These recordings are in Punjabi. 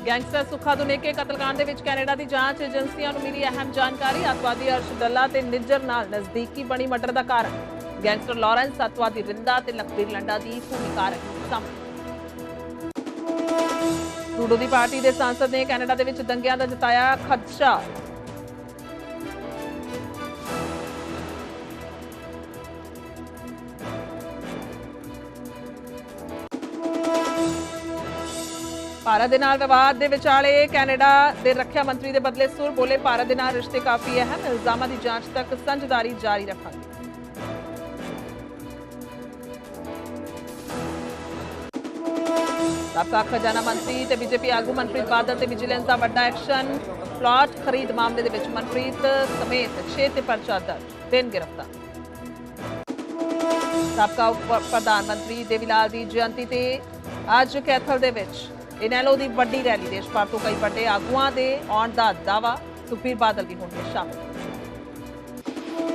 ਗੈਂਗਸਟਰ ਸੁੱਖਾ ਦੁਨੇਕੇ ਕਤਲकांड ਦੇ ਵਿੱਚ ਕੈਨੇਡਾ ਦੀ ਜਾਂਚ ਏਜੰਸੀਆਂ ਨੂੰ ਮਿਲੀ ਅਹਿਮ ਜਾਣਕਾਰੀ। ਅੱਤਵਾਦੀ ਅਰਸ਼ ਡੱਲਾ ਤੇ ਨਿੱਜਰ ਨਾਲ ਨਜ਼ਦੀਕੀ ਬਣੀ ਮਰਡਰ ਦਾ ਕਾਰਨ। ਗੈਂਗਸਟਰ ਲਾਰੈਂਸ ਅੱਤਵਾਦੀ ਰਿੰਦਾ ਤੇ ਲਖਬੀਰ ਲੰਡਾ ਦੀ ਭੂਮਿਕਾ ਰਹੀ ਸਾਹਮਣੇ। ਟਰੂਡੋ ਦੀ ਪਾਰਟੀ ਦੇ ਸਾਂਸਦ ਨੇ ਕੈਨੇਡਾ ਦੇ ਵਿੱਚ ਦੰਗਿਆਂ ਦਾ ਜਤਾਇਆ ਖਦਸ਼ਾ। ਭਾਰਤ ਦੇ ਨਾਲ ਵਿਵਾਦ ਦੇ ਵਿਚਾਲੇ ਕੈਨੇਡਾ ਦੇ ਰੱਖਿਆ ਮੰਤਰੀ ਦੇ ਬਦਲੇ ਸੁਰ ਬੋਲੇ, ਭਾਰਤ ਦੇ ਨਾਲ ਰਿਸ਼ਤੇ ਕਾਫੀ ਅਹਿਮ, ਇਲਜ਼ਾਮਾਂ ਦੀ ਜਾਂਚ ਤੱਕ ਸਾਂਝੇਦਾਰੀ ਜਾਰੀ ਰੱਖਾਂਗੇ। ਸਾਬਕਾ ਖਜ਼ਾਨਾ ਮੰਤਰੀ ਤੇ ਬੀਜੇਪੀ ਆਗੂ ਮਨਪ੍ਰੀਤ ਬਾਦਲ ਤੇ ਵਿਜੀਲੈਂਸ ਦਾ ਵੱਡਾ ਐਕਸ਼ਨ। ਪਲਾਟ ਖਰੀਦ ਮਾਮਲੇ ਦੇ ਵਿੱਚ ਮਨਪ੍ਰੀਤ ਸਮੇਤ 6 ਤੇ ਪਰਚਾ ਦਰਜ, 3 ਗ੍ਰਿਫਤਾਰ। ਸਾਬਕਾ ਉਪ ਪ੍ਰਧਾਨ ਮੰਤਰੀ ਦੇਵੀਲਾਲ ਦੀ ਜਯੰਤੀ ਤੇ ਅੱਜ ਕੈਥਲ ਦੇ ਵਿੱਚ ਇਨੈਲੋ ਦੀ ਵੱਡੀ ਰੈਲੀ। ਦੇਸ਼ ਭਰ ਤੋਂ ਕਈ ਵੱਡੇ ਆਗੂਆਂ ਦੇ ਆਉਣ ਦਾ ਦਾਅਵਾ, ਸੁਖਬੀਰ ਬਾਦਲ ਵੀ ਹੋਣਗੇ ਸ਼ਾਮਲ।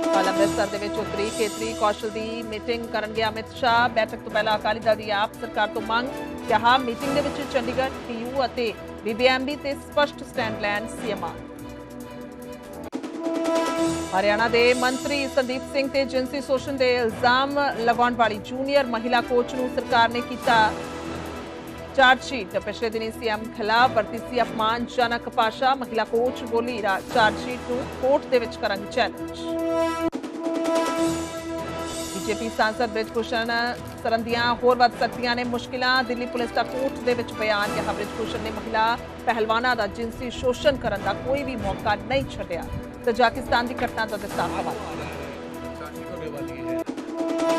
ਕੱਲ੍ਹ ਅੰਮ੍ਰਿਤਸਰ ਦੇ ਵਿੱਚ ਉੱਤਰੀ ਖੇਤਰੀ ਕੌਸ਼ਲ ਦੀ ਮੀਟਿੰਗ ਕਰਨਗੇ ਅਮਿਤ ਸ਼ਾਹ। ਬੈਠਕ ਤੋਂ ਪਹਿਲਾਂ ਅਕਾਲੀ ਦਲ ਦੀ ਆਪ ਸਰਕਾਰ ਤੋਂ ਮੰਗ, ਕਿਹਾ ਮੀਟਿੰਗ ਦੇ ਵਿੱਚ ਚੰਡੀਗੜ੍ਹ, TU ਅਤੇ BBMB ਤੇ ਸਪਸ਼ਟ ਸਟੈਂਡ ਲੈਣ CM। ਹਰਿਆਣਾ ਦੇ ਮੰਤਰੀ ਸੰਦੀਪ ਸਿੰਘ ਤੇ ਜਿਨਸੀ ਸ਼ੋਸ਼ਣ ਦੇ ਇਲਜ਼ਾਮ ਲਗਾਉਣ ਵਾਲੀ ਜੂਨੀਅਰ ਮਹਿਲਾ ਕੋਚ ਨੂੰ ਸਰਕਾਰ ਨੇ ਕੀਤਾ ਚਾਰਜਸ਼ੀਟ। ਪਿਛਲੇ ਦਿਨੀ CM ਖਿਲਾਫ ਵਰਤੀ ਸੀ ਅਪਮਾਨਜਨਕ ਭਾਸ਼ਾ। ਮਹਿਲਾ ਕੋਚ ਬੋਲੀ, ਚਾਰਜਸ਼ੀਟ ਨੂੰ ਕੋਰਟ ਦੇ ਵਿੱਚ ਕਰਾਂਗੇ ਚੈਲੰਜ। ਬੀਜੇਪੀ ਸਾਂਸਦ ਬ੍ਰਿਜ ਭੂਸ਼ਣ ਸਰਨ ਦੀਆਂ ਹੋਰ ਵੱਧ ਸਕਦੀਆਂ ਨੇ ਮੁਸ਼ਕਿਲਾਂ। ਦਿੱਲੀ ਪੁਲਿਸ ਦਾ ਕੋਰਟ ਦੇ ਵਿੱਚ ਬਿਆਨ, ਕਿਹਾ ਬ੍ਰਿਜ ਭੂਸ਼ਣ ਨੇ ਮਹਿਲਾ ਪਹਿਲਵਾਨਾਂ ਦਾ ਜਿਨਸੀ ਸ਼ੋਸ਼ਣ ਕਰਨ ਦਾ ਕੋਈ ਵੀ ਮੌਕਾ ਨਹੀਂ ਛੱਡਿਆ। ਤਜਾਕਿਸਤਾਨ ਦੀ ਘਟਨਾ ਦਾ ਦਿੱਤਾ ਹਵਾਲਾ।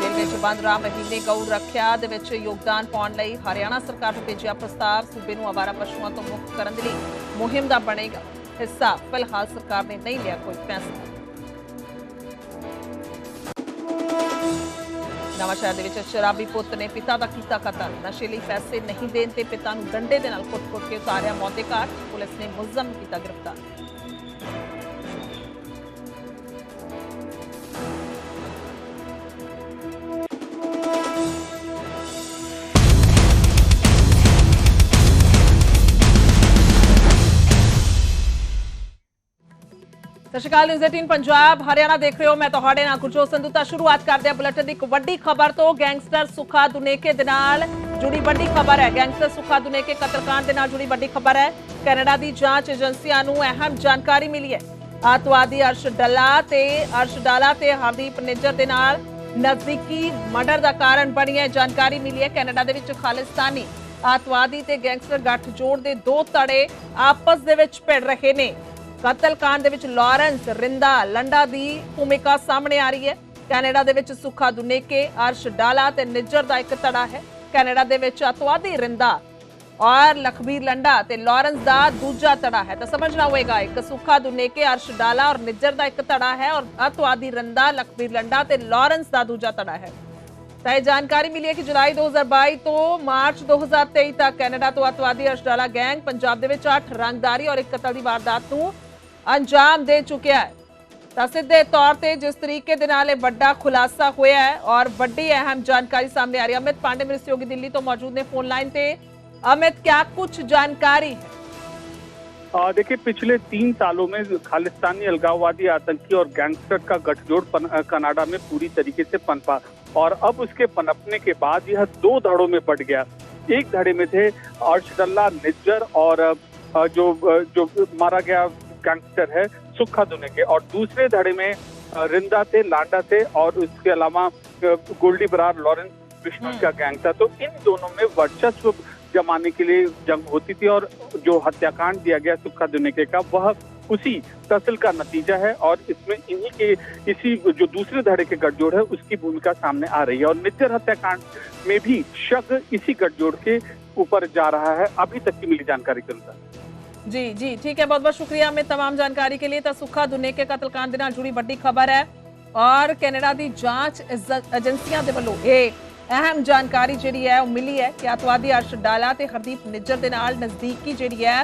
ਜੇਲ੍ਹ ਵਿੱਚ ਬੰਦ ਰਾਮ ਰਹੀਮ ਨੇ ਗਊ ਰੱਖਿਆ ਦੇ ਵਿੱਚ ਯੋਗਦਾਨ ਪਾਉਣ ਲਈ ਹਰਿਆਣਾ ਸਰਕਾਰ ਨੂੰ ਭੇਜਿਆ ਪ੍ਰਸਤਾਵ। ਸੂਬੇ ਨੂੰ ਆਵਾਰਾ ਪਸ਼ੂਆਂ ਤੋਂ ਮੁਕਤ ਕਰਨ ਦੇ ਲਈ ਮੁਹਿੰਮ ਦਾ ਬਣੇਗਾ ਹਿੱਸਾ। ਫਿਲਹਾਲ ਸਰਕਾਰ ਨੇ ਨਹੀਂ ਲਿਆ ਕੋਈ ਫੈਸਲਾ। ਨਵਾਂਸ਼ਹਿਰ ਦੇ ਵਿੱਚ ਸ਼ਰਾਬੀ ਪੁੱਤ ਨੇ ਪਿਤਾ ਦਾ ਕੀਤਾ ਕਤਲ। ਨਸ਼ੇ ਲਈ ਪੈਸੇ ਨਹੀਂ ਦੇਣ ਤੇ ਪਿਤਾ ਨੂੰ ਡੰਡੇ ਦੇ ਨਾਲ ਕੁੱਟ-ਕੁੱਟ ਕੇ ਉਤਾਰਿਆ ਮੌਤ ਦੇ ਘਾਟ। ਪੁਲਿਸ ਨੇ ਮੁਲਜ਼ਮ ਕੀਤਾ ਗ੍ਰਿਫਤਾਰ। ਸਤਿ ਸ਼੍ਰੀ ਅਕਾਲ। ਨਿਊਜ਼ 18 ਪੰਜਾਬ ਹਰਿਆਣਾ ਦੇਖ ਰਹੇ ਹੋ। ਮੈਂ ਤੁਹਾਡੇ ਨਾਲ ਗੁਰਜੋਤ ਸੰਧੂ। ਤਾਂ ਸ਼ੁਰੂਆਤ ਕਰਦੇ ਹਾਂ ਬੁਲੇਟਿਨ ਦੀ ਇੱਕ ਵੱਡੀ ਖਬਰ ਤੋਂ। ਗੈਂਗਸਟਰ ਸੁੱਖਾ ਦੁਨੇਕੇ ਦੇ ਨਾਲ ਜੁੜੀ ਵੱਡੀ ਖਬਰ ਹੈ। ਗੈਂਗਸਟਰ ਸੁੱਖਾ ਦੁਨੇਕੇ ਕਤਲकांड ਦੇ ਨਾਲ ਜੁੜੀ ਵੱਡੀ ਖਬਰ ਹੈ। ਕੈਨੇਡਾ ਦੀ ਜਾਂਚ ਏਜੰਸੀਆਂ ਨੂੰ ਅਹਿਮ ਜਾਣਕਾਰੀ ਮਿਲੀ ਹੈ। ਅੱਤਵਾਦੀ ਅਰਸ਼ ਡਾਲਾ ਤੇ ਹਰਦੀਪ ਨਿੱਜਰ ਦੇ ਨਾਲ ਨਜ਼ਦੀਕੀ ਮਰਡਰ ਦਾ ਕਾਰਨ ਬਣੀ ਹੈ ਜਾਣਕਾਰੀ ਮਿਲੀ ਹੈ। ਕੈਨੇਡਾ ਦੇ ਵਿੱਚ ਖਾਲਿਸਤਾਨੀ ਅੱਤਵਾਦੀ ਤੇ ਗੈਂਗਸਟਰ ਗੱਠਜੋੜ ਦੇ ਦੋ ਧੜੇ ਆਪਸ ਦੇ ਵਿੱਚ ਭਿੜ ਰਹੇ ਨੇ। ਕਤਲकांड ਦੇ ਵਿੱਚ ਲਾਰੈਂਸ ਰਿੰਦਾ ਲੰਡਾ ਦੀ ਭੂਮਿਕਾ ਸਾਹਮਣੇ ਆ ਰਹੀ ਹੈ। ਕੈਨੇਡਾ ਦੇ ਵਿੱਚ ਸੁੱਖਾ ਦੁਨੇਕੇ, ਅਰਸ਼ ਡਾਲਾ ਤੇ ਨਿੱਜਰ ਦਾ ਇੱਕ ਧੜਾ ਹੈ। ਕੈਨੇਡਾ ਦੇ ਵਿੱਚ ਅੱਤਵਾਦੀ ਰਿੰਦਾ ਔਰ ਲਖਬੀਰ ਲੰਡਾ ਤੇ ਲਾਰੈਂਸ ਦਾ ਦੂਜਾ ਧੜਾ ਹੈ। ਤਾਂ ਸਮਝਣਾ ਹੋਵੇਗਾ, ਇੱਕ ਸੁੱਖਾ ਦੁਨੇਕੇ, ਅਰਸ਼ ਡਾਲਾ ਔਰ ਨਿੱਜਰ ਦਾ ਇੱਕ ਧੜਾ ਹੈ ਔਰ ਅੱਤਵਾਦੀ ਰਿੰਦਾ, ਲਖਬੀਰ ਲੰਡਾ ਤੇ ਲਾਰੈਂਸ ਦਾ ਦੂਜਾ ਧੜਾ ਹੈ। ਤਾਂ ਇਹ ਜਾਣਕਾਰੀ ਮਿਲੀ ਹੈ ਕਿ ਜੁਲਾਈ 2022 ਤੋਂ ਮਾਰਚ 2023 ਤੱਕ ਕੈਨੇਡਾ ਤੋਂ ਅੱਤਵਾਦੀ ਅਰਸ਼ ਡਾਲਾ ਗੈਂਗ ਪੰਜਾਬ ਦੇ ਵਿੱਚ 8 ਰੰਗਦਾਰੀ ਔਰ ਇੱਕ ਕਤਲ ਦੀ ਵਾਰਦਾਤ ਨੂੰ अंजाम दे चुकिया है। ਤਾਂ ਸਿੱਧੇ ਤੌਰ ਤੇ ਜਿਸ ਤਰੀਕੇ ਦੇ ਨਾਲ ਇਹ ਵੱਡਾ ਖੁਲਾਸਾ ਹੋਇਆ है और बड़ी अहम जानकारी सामने आ रही है। अमित पांडे मेरे सहयोगी दिल्ली तो मौजूद ने फोन लाइन पे। अमित, क्या कुछ जानकारी है? देखिए, पिछले 3 सालों में खालिस्तानी अलगाववादी आतंकी और गैंगस्टर का गठजोड़ कनाडा में पूरी तरीके से पनपा और अब उसके पनपने के बाद यह 2 धड़ों में बट गया। एक धड़े में थे अर्श डल्ला, निज्जर और जो मारा गया गैंगस्टर है सुक्खा दुनेके, और दूसरे धड़े में रिंदा थे, लांडा थे और उसके अलावा गोल्डी बरार, लॉरेंस विष्णु का गैंग था। तो इन दोनों में वर्चस्व जमाने के लिए जंग होती थी और जो हत्याकांड दिया गया सुक्खा दुनेके का वह उसी तसल का नतीजा है और इसमें इन्हीं के इसी जो दूसरे धड़े के गठजोड़ है उसकी भूमिका सामने आ रही है। और निज्जर हत्याकांड में भी शक इसी गठजोड़ के ऊपर जा रहा है, अभी तक की मिली जानकारी के अनुसार। जी जी, ठीक है, बहुत बहुत शुक्रिया में तमाम जानकारी के लिए। तो सुक्खा दुनेके कतलकांड ਦੇ ਨਾਲ जुड़ी ਵੱਡੀ खबर है और कैनेडा ਦੀ ਜਾਂਚ ਏਜੰਸੀਆਂ ਦੇ ਵੱਲੋਂ ਇਹ ਅਹਿਮ ਜਾਣਕਾਰੀ ਜਿਹੜੀ ਹੈ ਉਹ ਮਿਲੀ ਹੈ ਕਿ ਅੱਤਵਾਦੀ ਅਰਸ਼ ਡਾਲਾ ਤੇ ਹਰਦੀਪ ਨਿੱਜਰ ਦੇ ਨਾਲ ਨਜ਼ਦੀਕੀ ਜਿਹੜੀ ਹੈ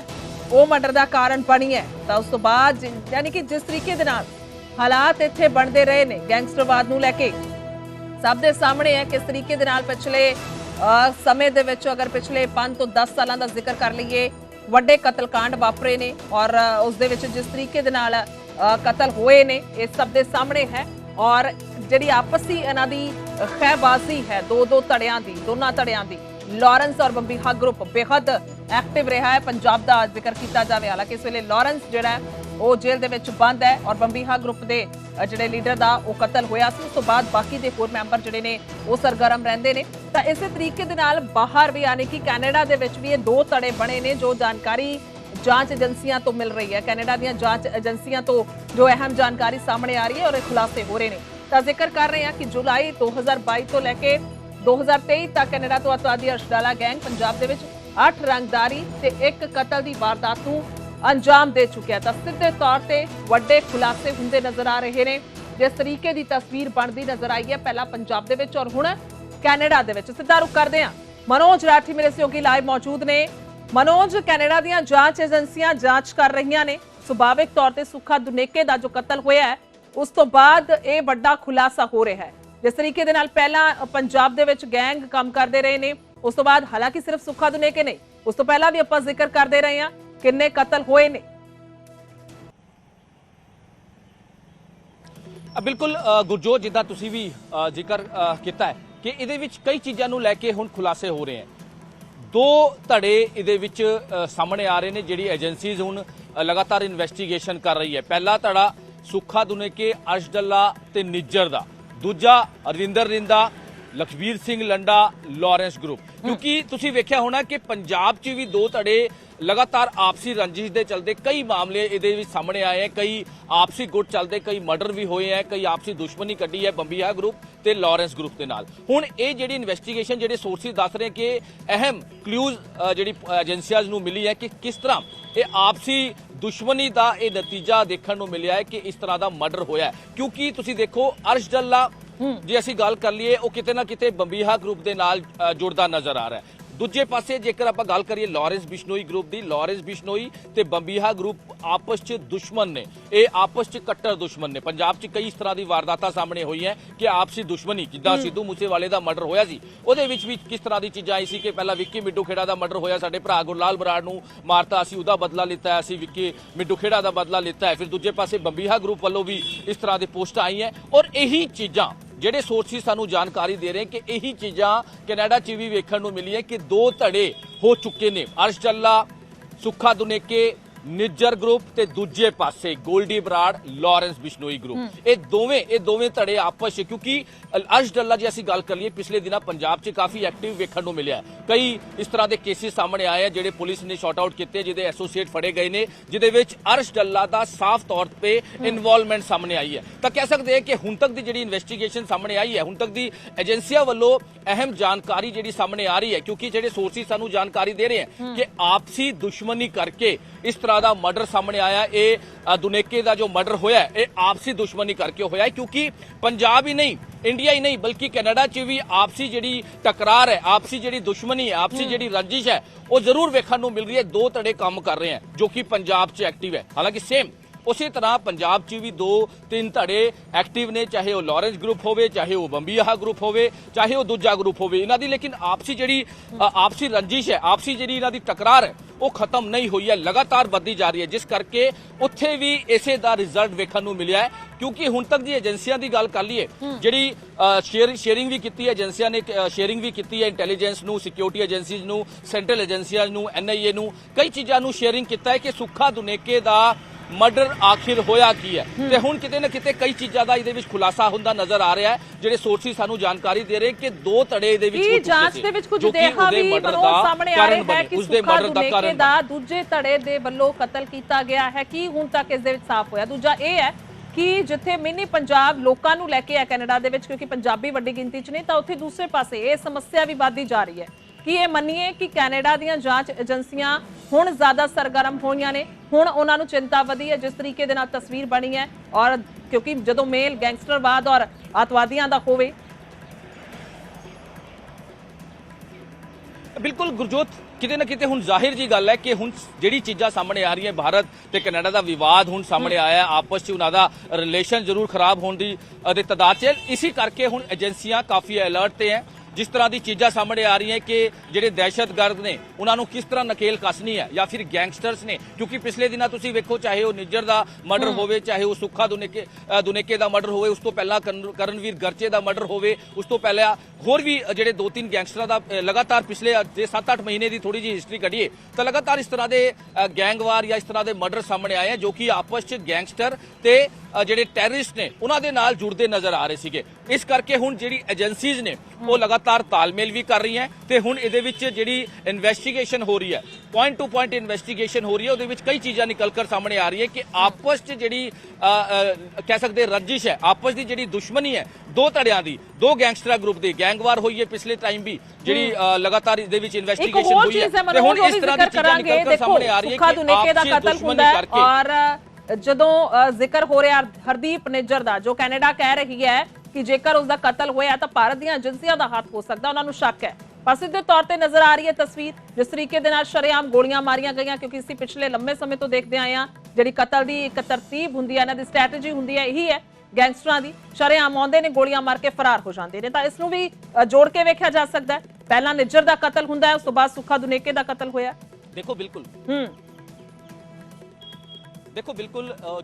ਉਹ ਮਰਡਰ ਦਾ ਕਾਰਨ ਬਣੀ ਹੈ। ਤਾਂ ਉਸ ਤੋਂ ਬਾਅਦ ਯਾਨੀ ਕਿ ਜਿਸ ਤਰੀਕੇ ਦੇ ਨਾਲ ਹਾਲਾਤ ਇੱਥੇ ਬਣਦੇ ਰਹੇ ਨੇ ਗੈਂਗਸਟਰਵਾਦ ਨੂੰ ਲੈ ਕੇ ਸਭ ਦੇ ਸਾਹਮਣੇ ਹੈ। ਕਿਸ ਤਰੀਕੇ ਦੇ ਨਾਲ ਪਿਛਲੇ ਸਮੇਂ ਦੇ ਵਿੱਚ ਅਗਰ ਪਿਛਲੇ 5 ਤੋਂ 10 ਸਾਲਾਂ ਦਾ ਜ਼ਿਕਰ ਕਰ ਲਈਏ ਵੱਡੇ ਕਤਲकांड ਵਾਪਰੇ ਨੇ ਔਰ ਉਸ ਦੇ ਵਿੱਚ ਜਿਸ ਤਰੀਕੇ ਦੇ ਨਾਲ ਕਤਲ ਹੋਏ ਨੇ ਇਹ ਸਭ ਦੇ ਸਾਹਮਣੇ ਹੈ। ਔਰ ਜਿਹੜੀ ਆਪਸੀ ਇਹਨਾਂ ਦੀ ਖਹਿਬਾਜ਼ੀ ਹੈ ਦੋ ਧੜਿਆਂ ਦੀ, ਦੋਨਾਂ ਧੜਿਆਂ ਦੀ, ਲਾਰੈਂਸ और ਬੰਬੀਹਾ ग्रुप बेहद एक्टिव रहा है। पंजाब का जिक्र किया जाए, हालांकि इस वेले लारैंस जिहड़ा वो जेल दे विच बंद है और ਬੰਬੀਹਾ ग्रुप के जिहड़े लीडर का वो कतल होया सी, उस तो बाद बाकी दे होर मैंबर जिहड़े ने वो सरगर्म रहिंदे ने। तां इस तरीके दे नाल बाहर भी यानी कि कैनेडा दे विच भी ये दो धड़े बने ने जो जानकारी जांच एजेंसियां तो मिल रही है। कैनेडा दी जांच एजेंसियां तो जो अहम जानकारी सामने आ रही है और खुलासे हो रहे हैं। तां जिक्र कर रहे हैं कि जुलाई 2022 तो लैके 2023 तक कैनेडा तो अतवादी अशडाला गैंग पंजाब दे विच 8 रंगदारी ते 1 कतल की वारदात नूं अंजाम दे चुकिया। तां सीधे तौर ते वड्डे खुलासे हुंदे नजर आ रहे ने। जिस तरीके की तस्वीर बनती नजर आई है पहला पंजाब दे विच और हुण कैनेडा दे विच। सीधा रुख करदे हां, मनोज राठी मेरे सहयोगी लाइव मौजूद ने। मनोज, कैनेडा दीयां जांच एजेंसियां जांच कर रही ने, सुभाविक तौर ते सुखा दुनेके दा जो कतल होया है उस तो बाद ये वड्डा खुलासा हो रहा है। जिस तरीके दे नाल पहला पंजाब दे विच गैंग काम करते रहे ने, उस तो बाद हालांकि सिर्फ सुखा दुनेके नहीं, उस तो पहला भी आपां जिक्र करते रहे हैं किन्ने कतल होए ने। बिल्कुल गुरजोत, जिद्दां तुसीं भी जिक्र किया है कि इहदे विच कई चीज़ां नूं लैके हुण खुलासे हो रहे हैं। दो धड़े इहदे विच सामने आ रहे हैं, जिहड़ी एजेंसीज हुण लगातार इन्वेस्टिगेशन कर रही है। पहला धड़ा सुखा दुनेके, अर्श डल्ला ते निज्जर दा, दूजा अरिंदर रिंदा, लखबीर सिंह लंडा, लारैंस ग्रुप। क्योंकि तुसीं वेख्या होना कि पंजाब च भी दो धड़े लगातार आपसी रंजिश के चलते कई मामले ये सामने आए हैं, कई आपसी गुट चलते, कई मर्डर भी होए हैं, कई आपसी दुश्मनी कड्डी है ਬੰਬੀਹਾ ग्रुप ते लारैंस ग्रुप के नाल। हुण ये जिहड़ी इन्वेस्टिगेशन जिहड़े सोर्सिस दस रहे कि अहम क्लूज जिहड़ी एजेंसियां नूं मिली है कि किस तरह ये आपसी दुश्मनी का ये नतीजा देखने को मिलिया है कि इस तरह का मर्डर होया है। क्योंकि तुसीं देखो अर्श डल्ला जे असीं गल कर लीए वो किते ना किते ਬੰਬੀਹਾ ग्रुप के नाल जुड़दा नजर आ रहा है। दूजे पासे जेकर आपां गल करिए लारैंस बिश्नोई ग्रुप की, लारैंस बिश्नोई ते ਬੰਬੀਹਾ ग्रुप आपस च दुश्मन ने, ये आपस च कट्टर दुश्मन ने। पंजाब च कई इस तरह की वारदातां सामने हुई हैं कि आपसी दुश्मनी, जिद्दां सिद्धू मूसेवाले का मर्डर होया सी ਉਹਦੇ ਵਿੱਚ भी किस तरह की चीज़ां आई सी कि पहला विक्की मिड्डू खेड़ा का मर्डर होया, साडे भरा गुरलाल बराड़ नूं मारता, असीं ਉਹਦਾ बदला लिता है, असीं विक्की मिड्डू खेड़ा का बदला लिता है। फिर दूजे पासे ਬੰਬੀਹਾ ग्रुप वालों भी इस तरह की पोस्टां आई हैं और यही चीज़ां ਜਿਹੜੇ सोर्सिस सानू जानकारी दे रहे हैं कि यही चीज़ां कैनेडा च भी वेखण नूं मिली है कि दो धड़े हो चुके ने, अर्श डल्ला, सुखा दुनेके, निज्जर ग्रुप ते दूजे पासे गोल्डी बराड़, लारैंस बिश्नोई ग्रुप। ये दोवें धड़े आपस च, क्योंकि अर्श डल्ला जी असीं गल कर लीए पिछले दिनों पंजाब च काफ़ी एक्टिव वेखण नूं मिलिया है। कई इस तरह के केसिस सामने आए हैं जिहड़े पुलिस ने शॉर्ट आउट किए, जिहदे एसोसीएट फड़े गए ने, जिहदे विच अर्श डल्ला का साफ तौर पर इनवॉल्वमेंट सामने आई है। तो कह सकते हैं कि हुण तक की जिहड़ी इन्वेस्टिगेशन सामने आई है, हुण तक की एजेंसियां वालों अहम जानकारी जिहड़ी सामने आ रही है, क्योंकि जिहड़े सोर्सिस सानू जानकारी दे रहे हैं कि आपसी दुश्मनी करके इस तरह का मर्डर सामने आया। ये दुनेके का जो मर्डर होया ये आपसी दुश्मनी करके होया है, क्योंकि पंजाब ही नहीं, इंडिया ही नहीं, बल्कि कैनेडा च भी आपसी जिहड़ी टकरार है, आपसी जिहड़ी दुश्मनी है, आपसी जिहड़ी रंजिश है वो जरूर वेखण नूं मिल रही है। दो धड़े काम कर रहे हैं जो कि पंजाब च एक्टिव है। हालांकि सेम उसी तरह पंजाब च भी 2-3 धड़े एक्टिव ने, चाहे वो लारैंस ग्रुप होवे, चाहे वो ਬੰਬੀਹਾ ग्रुप होवे, चाहे वो दूजा ग्रुप होवे इन्हां दी, लेकिन आपसी जिहड़ी आपसी रंजिश है, आपसी जिहड़ी इन्हां दी टकरार है वो खत्म नहीं हुई है, लगातार बढ़ती जा रही है, जिस करके उत्थे भी इसे दा रिजल्ट वेखण नूं मिलिया है। क्योंकि हुण तक दी एजेंसियां दी गल कर लीए, जिहड़ी शेयरिंग भी की है, एजेंसियां ने शेयरिंग भी की है, इंटैलीजेंस नूं, सिक्योरिटी एजेंसीज नूं, सेंट्रल एजेंसियां नूं, NIA नूं, कई चीज़ां नूं शेयरिंग किया है कि सुखा दुनेके दा मर्डर आखिर होया की है। ते हुण किते ना किते कई चीज़ां दा इहदे विच खुलासा हुंदा नजर आ रहा है। जिहड़े सोर्सिस सानू जानकारी दे रहे कि दो धड़े इहदे विच हो जांच दे विच कुछ देहा भी सामने आ रहा है कि सुखा दुनेके दा दूजे धड़े दे वल्लों कतल कीता गया है कि हुण तक इस दे विच साफ होया। दूजा ये है कि जिथे मिनी पंजाब लोकां नूं लैके है कैनेडा दे विच, क्योंकि पंजाबी वड्डी गिनती च नहीं, तां उत्थे दूसरे पासे ये समस्या भी वधदी जा रही है कि ये मन्नीए कि कैनेडा दीयां जांच एजेंसियां हुण ज़्यादा सरगर्म होईयां ने, हुण उन्हां नूं चिंता वधी है जिस तरीके दे नाल तस्वीर बनी है। और क्योंकि जदों मेल गैंगस्टरवाद और आतवादियां दा होवे। बिल्कुल गुरजोत, किते ना किते हुण जाहिर जी गल है कि हुण जिहड़ी चीज़ां सामने आ रही है, भारत ते कनाडा का विवाद हुण सामने आया है, आपस च उन्हां दा रिलेशन जरूर खराब होने की तादाद च, इसी करके हुण एजेंसियां काफ़ी अलर्ट ते हैं। ਜਿਸ ਤਰ੍ਹਾਂ ਦੀ ਚੀਜ਼ਾਂ ਸਾਹਮਣੇ ਆ ਰਹੀਆਂ ਕਿ ਜਿਹੜੇ ਦਹਿਸ਼ਤਗਰਦ ਨੇ ਉਹਨਾਂ ਨੂੰ ਕਿਸ ਤਰ੍ਹਾਂ ਨਕੇਲ ਕੱਸਣੀ ਹੈ ਜਾਂ ਫਿਰ ਗੈਂਗਸਟਰਸ ਨੇ, ਕਿਉਂਕਿ ਪਿਛਲੇ ਦਿਨਾਂ ਤੁਸੀਂ ਵੇਖੋ ਚਾਹੇ ਉਹ ਨਿੱਜਰ ਦਾ ਮਰਡਰ ਹੋਵੇ, ਚਾਹੇ ਉਹ ਸੁੱਖਾ ਦੁਨੇਕੇ ਦਾ ਮਰਡਰ ਹੋਵੇ, ਉਸ ਤੋਂ ਪਹਿਲਾਂ ਕਰਨਵੀਰ ਗਰਚੇ ਦਾ ਮਰਡਰ ਹੋਵੇ, ਉਸ ਤੋਂ ਪਹਿਲਾਂ ਹੋਰ ਵੀ ਜਿਹੜੇ 2-3 ਗੈਂਗਸਟਰਾਂ ਦਾ ਲਗਾਤਾਰ ਪਿਛਲੇ 7-8 ਮਹੀਨੇ ਦੀ ਥੋੜੀ ਜਿਹੀ ਹਿਸਟਰੀ ਕੱਢੀਏ ਤਾਂ ਲਗਾਤਾਰ ਇਸ ਤਰ੍ਹਾਂ ਦੇ ਗੈਂਗਵਾਰ ਜਾਂ ਇਸ ਤਰ੍ਹਾਂ ਦੇ ਮਰਡਰ ਸਾਹਮਣੇ ਆਏ ਆ ਜੋ ਕਿ ਆਪਸ 'ਚ ਗੈਂਗਸਟਰ ਤੇ ਜਿਹੜੇ ਟੈਰਰਿਸਟ ਨੇ ਉਹਨਾਂ ਦੇ ਨਾਲ ਜੁੜਦੇ ਨਜ਼ਰ ਆ ਰਹੇ ਸੀਗੇ। ਇਸ ਕਰਕੇ ਹੁਣ ਜਿਹੜੀ ਏਜੰਸੀਜ਼ ਨੇ ਉਹ ਲਗਾਤਾਰ ਤਾਲਮੇਲ ਵੀ ਕਰ ਰਹੀਆਂ ਤੇ ਹੁਣ ਇਹਦੇ ਵਿੱਚ ਜਿਹੜੀ ਇਨਵੈਸਟੀਗੇਸ਼ਨ ਹੋ ਰਹੀ ਹੈ, ਪੁਆਇੰਟ ਟੂ ਪੁਆਇੰਟ ਇਨਵੈਸਟੀਗੇਸ਼ਨ ਹੋ ਰਹੀ ਹੈ, ਉਹਦੇ ਵਿੱਚ ਕਈ ਚੀਜ਼ਾਂ ਨਿਕਲ ਕਰ ਸਾਹਮਣੇ ਆ ਰਹੀ ਹੈ ਕਿ ਆਪਸ 'ਚ ਜਿਹੜੀ ਕਹਿ ਸਕਦੇ ਰੰਜਿਸ਼ ਹੈ, ਆਪਸ ਦੀ ਜਿਹੜੀ ਦੁਸ਼ਮਣੀ ਹੈ ਦੋ ਧੜਿਆਂ ਦੀ, ਦੋ ਗੈਂਗਸਟਰ ਗਰੁੱਪ ਦੀ, ਗੈਂਗਵਾਰ ਹੋਈ ਹੈ ਪਿਛਲੇ ਟਾਈਮ ਵੀ ਜਿਹੜੀ ਲਗਾਤਾਰ ਇਹਦੇ ਵਿੱਚ ਇਨਵੈਸਟੀਗੇਸ਼ਨ ਹੋਈ ਹੈ ਤੇ ਹੁਣ ਇਸ ਤਰ੍ਹਾਂ ਦੀ ਚੀਜ਼ਾਂ ਨਿਕਲ ਕਰ ਸਾਹਮਣੇ ਆ ਰਹੀ ਹੈ ਕਿ ਆਪਸੀ ਦੁਸ਼ਮਣੀ ਕਰਕੇ ਔਰ ਜਦੋਂ ਜ਼ਿਕਰ ਹੋ ਰਿਹਾ ਹਰਦੀਪ ਨਿੱਜਰ ਦਾ, ਜੋ ਕੈਨੇਡਾ ਕਹਿ ਰਹੀ ਹੈ ਕਿ ਜੇਕਰ ਉਸ ਦਾ ਕਤਲ ਹੋਇਆ ਤਾਂ ਭਾਰਤ ਦੀਆਂ ਏਜੰਸੀਆਂ ਦਾ ਹੱਥ ਹੋ ਸਕਦਾ, ਉਹਨਾਂ ਨੂੰ ਸ਼ੱਕ ਹੈ। ਪਰ ਸਿੱਧੇ ਤੌਰ ਤੇ ਨਜ਼ਰ ਆ ਰਹੀ ਹੈ ਤਸਵੀਰ ਜਿਸ ਤਰੀਕੇ ਦੇ ਨਾਲ ਸ਼ਰੇਆਮ ਗੋਲੀਆਂ ਮਾਰੀਆਂ ਗਈਆਂ, ਕਿਉਂਕਿ ਅਸੀਂ ਪਿਛਲੇ ਲੰਮੇ ਸਮੇਂ ਤੋਂ ਦੇਖਦੇ ਆਏ ਹਾਂ ਜਿਹੜੀ ਕਤਲ ਦੀ ਇੱਕ ਤਰਤੀਬ ਹੁੰਦੀ ਹੈ, ਇਹਨਾਂ ਦੀ ਸਟ੍ਰੈਟੇਜੀ ਹੁੰਦੀ ਹੈ, ਇਹੀ ਹੈ ਗੈਂਗਸਟਰਾਂ ਦੀ। ਸ਼ਰੇਆਮ ਆਉਂਦੇ ਨੇ, ਗੋਲੀਆਂ ਮਾਰ ਕੇ ਫਰਾਰ ਹੋ ਜਾਂਦੇ ਨੇ। ਤਾਂ ਇਸ ਨੂੰ ਵੀ ਜੋੜ ਕੇ ਵੇਖਿਆ ਜਾ ਸਕਦਾ ਹੈ। ਪਹਿਲਾਂ ਨਿੱਜਰ ਦਾ ਕਤਲ ਹੁੰਦਾ ਹੈ, ਉਸ ਤੋਂ ਬਾਅਦ ਸੁੱਖਾ ਦੁਨੇਕੇ ਦਾ ਕਤਲ ਹੋਇਆ। ਦੇਖੋ ਬਿਲਕੁਲ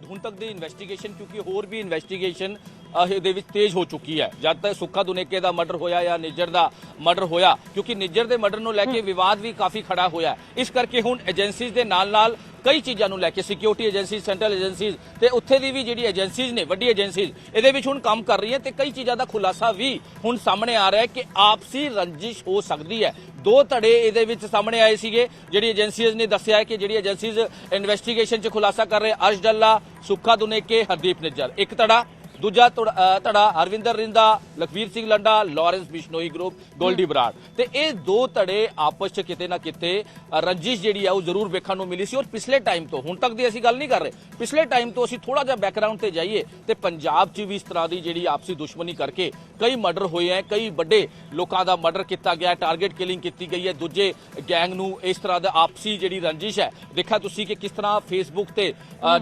ਹੁਣ ਤੱਕ ਦੀ ਇਨਵੈਸਟੀਗੇਸ਼ਨ, ਕਿਉਂਕਿ ਹੋਰ ਵੀ ਇਨਵੈਸਟੀਗੇਸ਼ਨ ਇਹਦੇ ਵਿੱਚ ਤੇਜ਼ ਹੋ ਚੁੱਕੀ ਹੈ। ਜਦ ਤੱਕ ਸੁੱਖਾ ਦੁਨੇਕੇ ਦਾ ਮਰਡਰ ਹੋਇਆ ਜਾਂ ਨਿੱਜਰ ਦਾ ਮਰਡਰ ਹੋਇਆ, ਕਿਉਂਕਿ ਨਿੱਜਰ ਦੇ ਮਰਡਰ ਨੂੰ ਲੈ ਕੇ ਵਿਵਾਦ ਵੀ ਕਾਫੀ ਖੜਾ ਹੋਇਆ, ਇਸ ਕਰਕੇ ਹੁਣ ਏਜੰਸੀਜ਼ ਦੇ ਨਾਲ ਕਈ ਚੀਜ਼ਾਂ ਨੂੰ ਲੈ ਕੇ ਸਿਕਿਉਰਿਟੀ ਏਜੰਸੀਜ਼, ਸੈਂਟਰਲ ਏਜੰਸੀਜ਼ ਤੇ ਉੱਥੇ ਦੀ ਵੀ ਜਿਹੜੀ ਏਜੰਸੀਜ਼ ਨੇ, ਵੱਡੀ ਏਜੰਸੀਜ਼ ਇਹਦੇ ਵਿੱਚ ਹੁਣ ਕੰਮ ਕਰ ਰਹੀਆਂ ਤੇ ਕਈ ਚੀਜ਼ਾਂ ਦਾ ਖੁਲਾਸਾ ਵੀ ਹੁਣ ਸਾਹਮਣੇ ਆ ਰਿਹਾ ਹੈ ਕਿ ਆਪਸੀ ਰੰਜਿਸ਼ ਹੋ ਸਕਦੀ ਹੈ। ਦੋ ਧੜੇ ਇਹਦੇ ਵਿੱਚ ਸਾਹਮਣੇ ਆਏ ਸੀਗੇ। ਜਿਹੜੀ ਏਜੰਸੀਜ਼ ਨੇ ਦੱਸਿਆ ਹੈ ਕਿ ਜਿਹੜੀ ਏਜੰਸੀਜ਼ ਇਨਵੈਸਟੀਗੇਸ਼ਨ 'ਚ ਖੁਲਾਸਾ ਕਰ ਰਹੇ, ਅਰਸ਼ ਡੱਲਾ, ਸੁੱਖਾ ਦੁਨੇਕੇ, ਹਰਦੀਪ ਨਿੱਜਰ ਇੱਕ ਧੜਾ, ਦੂਜਾ ਧੜਾ ਹਰਵਿੰਦਰ ਰਿੰਦਾ, ਲਖਵੀਰ ਸਿੰਘ ਲੰਡਾ, ਲਾਰੈਂਸ ਬਿਸ਼ਨੋਈ ਗਰੁੱਪ, ਗੋਲਡੀ ਬਰਾੜ ਤੇ ਇਹ ਦੋ ਧੜੇ ਆਪਸ 'ਚ ਕਿਤੇ ਨਾ ਕਿਤੇ ਰੰਜਿਸ਼ ਜਿਹੜੀ ਆ ਉਹ ਜ਼ਰੂਰ ਵੇਖਣ ਨੂੰ ਮਿਲੀ ਸੀ। ਔਰ ਪਿਛਲੇ ਟਾਈਮ ਤੋਂ, ਹੁਣ ਤੱਕ ਦੀ ਅਸੀਂ ਗੱਲ ਨਹੀਂ ਕਰ ਰਹੇ, ਪਿਛਲੇ ਟਾਈਮ ਤੋਂ ਅਸੀਂ ਥੋੜਾ ਜਿਹਾ ਬੈਕਗ੍ਰਾਉਂਡ ਤੇ ਜਾਈਏ ਤੇ ਪੰਜਾਬ 'ਚ ਵੀ ਇਸ ਤਰ੍ਹਾਂ ਦੀ ਜਿਹੜੀ ਆਪਸੀ ਦੁਸ਼ਮਣੀ ਕਰਕੇ ਕਈ ਮਰਡਰ ਹੋਏ ਹੈ, ਕਈ ਵੱਡੇ ਲੋਕਾਂ ਦਾ ਮਰਡਰ ਕੀਤਾ ਗਿਆ, ਟਾਰਗੇਟ ਕਿਲਿੰਗ ਕੀਤੀ ਗਈ ਹੈ ਦੂਜੇ ਗੈਂਗ ਨੂੰ। ਇਸ ਤਰ੍ਹਾਂ ਦਾ ਆਪਸੀ ਜਿਹੜੀ ਰੰਜਿਸ਼ ਹੈ, ਦੇਖਿਆ ਤੁਸੀਂ ਕਿ ਕਿਸ ਤਰ੍ਹਾਂ ਫੇਸਬੁੱਕ ਤੇ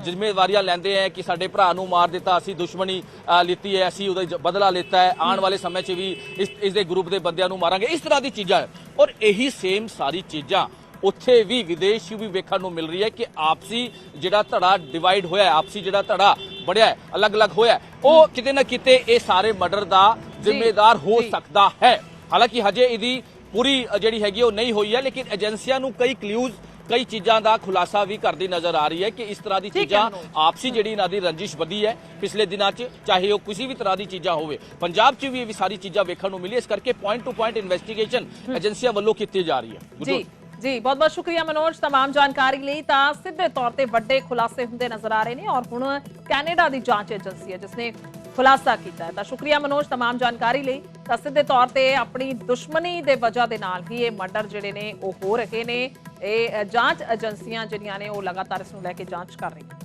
ਜ਼ਿੰਮੇਵਾਰੀਆਂ ਲੈਂਦੇ ਹੈ ਕਿ ਸਾਡੇ ਭਰਾ ਨੂੰ ਮਾਰ ਦਿੱਤਾ, ਅਸੀਂ ਦੁਸ਼ਮਣੀ ਲਿੱਤੀ ਹੈ, ਅਸੀਂ ਉਹਦਾ ਬਦਲਾ ਲਿੱਤਾ ਹੈ, ਆਉਣ ਵਾਲੇ ਸਮੇਂ 'ਚ ਵੀ ਇਸ ਦੇ ਗਰੁੱਪ ਦੇ ਬੰਦਿਆਂ ਨੂੰ ਮਾਰਾਂਗੇ, ਇਸ ਤਰ੍ਹਾਂ ਦੀ ਚੀਜ਼ਾਂ ਹੈ। ਔਰ ਇਹੀ ਸੇਮ ਸਾਰੀ ਚੀਜ਼ਾਂ ਉੱਥੇ ਵੀ ਵਿਦੇਸ਼ ਵੀ ਵੇਖਣ ਨੂੰ ਮਿਲ ਰਹੀ ਹੈ ਕਿ ਆਪਸੀ ਜਿਹੜਾ ਧੜਾ ਡਿਵਾਈਡ ਹੋਇਆ, ਆਪਸੀ ਜਿਹੜਾ ਧੜਾ ਬੜਿਆ ਹੈ, ਅਲੱਗ-ਅਲੱਗ ਹੋਇਆ, ਉਹ ਕਿਤੇ ਨਾ ਕਿਤੇ ਇਹ ਸਾਰੇ ਮਰਡਰ ਦਾ ਜ਼ਿੰਮੇਦਾਰ ਹੋ ਸਕਦਾ ਹੈ। ਹਾਲਾਂਕਿ ਹਜੇ ਇਹਦੀ ਪੂਰੀ ਜਿਹੜੀ ਹੈਗੀ ਉਹ ਨਹੀਂ ਹੋਈ ਹੈ, ਲੇਕਿਨ ਏਜੰਸੀਆਂ ਨੂੰ ਕਈ ਕਲਿਊਜ਼, ਕਈ ਚੀਜ਼ਾਂ ਦਾ ਖੁਲਾਸਾ ਵੀ ਕਰਦੀ ਨਜ਼ਰ ਆ ਰਹੀ ਹੈ ਕਿ ਇਸ ਤਰ੍ਹਾਂ ਦੀ ਚੀਜ਼ਾਂ ਆਪਸੀ ਜਿਹੜੀ ਇਹਨਾਂ ਦੀ ਰੰਜਿਸ਼ ਵਧੀ ਹੈ ਪਿਛਲੇ ਦਿਨਾਂ 'ਚ, ਚਾਹੇ ਉਹ ਕਿਸੇ ਵੀ ਤਰ੍ਹਾਂ ਦੀ ਚੀਜ਼ਾਂ ਹੋਵੇ। ਪੰਜਾਬ 'ਚ ਵੀ ਇਹ ਸਾਰੀ ਚੀਜ਼ਾਂ ਵੇਖਣ ਨੂੰ ਮਿਲੀ, ਇਸ ਕਰਕੇ ਪੁਆਇੰਟ ਟੂ ਪੁਆਇੰਟ ਇਨਵੈਸਟੀਗੇਸ਼ਨ ਏਜੰਸੀਆਂ ਵੱਲੋਂ ਕੀਤੀ ਜਾ ਰਹੀ ਹੈ। ਜੀ ਬਹੁਤ ਬਹੁਤ ਸ਼ੁਕਰੀਆ ਮਨੋਜ तमाम ਜਾਣਕਾਰੀ ਲਈ। ਤਾਂ ਸਿੱਧੇ ਤੌਰ ਤੇ ਵੱਡੇ ਖੁਲਾਸੇ ਹੁੰਦੇ ਨਜ਼ਰ ਆ ਰਹੇ ਨੇ ਔਰ ਹੁਣ ਕੈਨੇਡਾ ਦੀ ਜਾਂਚ ਏਜੰਸੀ ਹੈ ਜਿਸਨੇ ਖੁਲਾਸਾ ਕੀਤਾ ਹੈ। ਤਾਂ ਸ਼ੁਕਰੀਆ ਮਨੋਜ तमाम ਜਾਣਕਾਰੀ ਲਈ। ਤਾਂ ਸਿੱਧੇ ਤੌਰ ਤੇ ਆਪਣੀ ਦੁਸ਼ਮਣੀ ਦੇ ਵਜ੍ਹਾ ਦੇ ਨਾਲ ਹੀ ਇਹ ਮਰਡਰ ਜਿਹੜੇ ਨੇ ਉਹ ਹੋ ਰਹੇ ਨੇ। ਇਹ ਜਾਂਚ ਏਜੰਸੀਆਂ ਜਿਹੜੀਆਂ ਨੇ ਉਹ ਲਗਾਤਾਰ ਇਸ ਨੂੰ ਲੈ ਕੇ ਜਾਂਚ ਕਰ ਰਹੀਆਂ।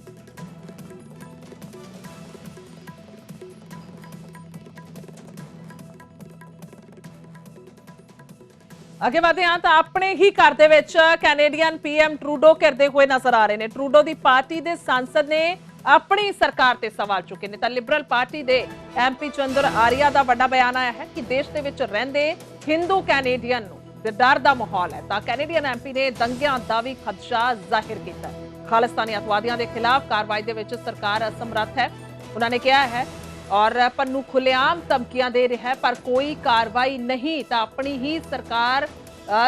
ਅੱਗੇ ਵਧਦੇ ਹਾਂ ਤਾਂ ਆਪਣੇ ਹੀ ਘਰ ਦੇ ਵਿੱਚ ਕੈਨੇਡੀਅਨ ਪੀਐਮ ਟਰੂਡੋ ਘਿਰਦੇ ਹੋਏ ਨਜ਼ਰ ਆ ਰਹੇ ਨੇ। ਟਰੂਡੋ ਦੀ ਪਾਰਟੀ ਦੇ ਸਾਂਸਦ ਨੇ ਆਪਣੀ ਸਰਕਾਰ ਤੇ ਸਵਾਲ ਚੁੱਕੇ ਨੇ। ਤਾਂ ਲਿਬਰਲ ਪਾਰਟੀ ਦੇ ਐਮਪੀ ਚੰਦਰ ਆਰੀਆ ਦਾ ਵੱਡਾ ਬਿਆਨ ਆਇਆ ਹੈ ਕਿ ਦੇਸ਼ ਦੇ ਵਿੱਚ ਰਹਿੰਦੇ ਹਿੰਦੂ ਕੈਨੇਡੀਅਨ ਨੂੰ ਡਰ ਦਾ ਮਾਹੌਲ ਹੈ। ਤਾਂ ਕੈਨੇਡੀਅਨ ਐਮਪੀ ਨੇ ਦੰਗਿਆਂ ਦਾ ਵੀ ਖਦਸ਼ਾ ਜ਼ਾਹਿਰ ਕੀਤਾ। ਖਾਲਿਸਤਾਨੀ ਅਤਵਾਦੀਆਂ ਦੇ ਖਿਲਾਫ ਕਾਰਵਾਈ ਦੇ ਵਿੱਚ ਸਰਕਾਰ ਅਸਮਰੱਥ ਹੈ, ਉਹਨਾਂ ਨੇ ਕਿਹਾ ਹੈ, ਔਰ ਪੰਨੂ ਖੁੱਲੇਆਮ ਧਮਕੀਆਂ ਦੇ ਰਿਹਾ ਹੈ ਪਰ ਕੋਈ ਕਾਰਵਾਈ ਨਹੀਂ। ਤਾਂ ਆਪਣੀ ਹੀ ਸਰਕਾਰ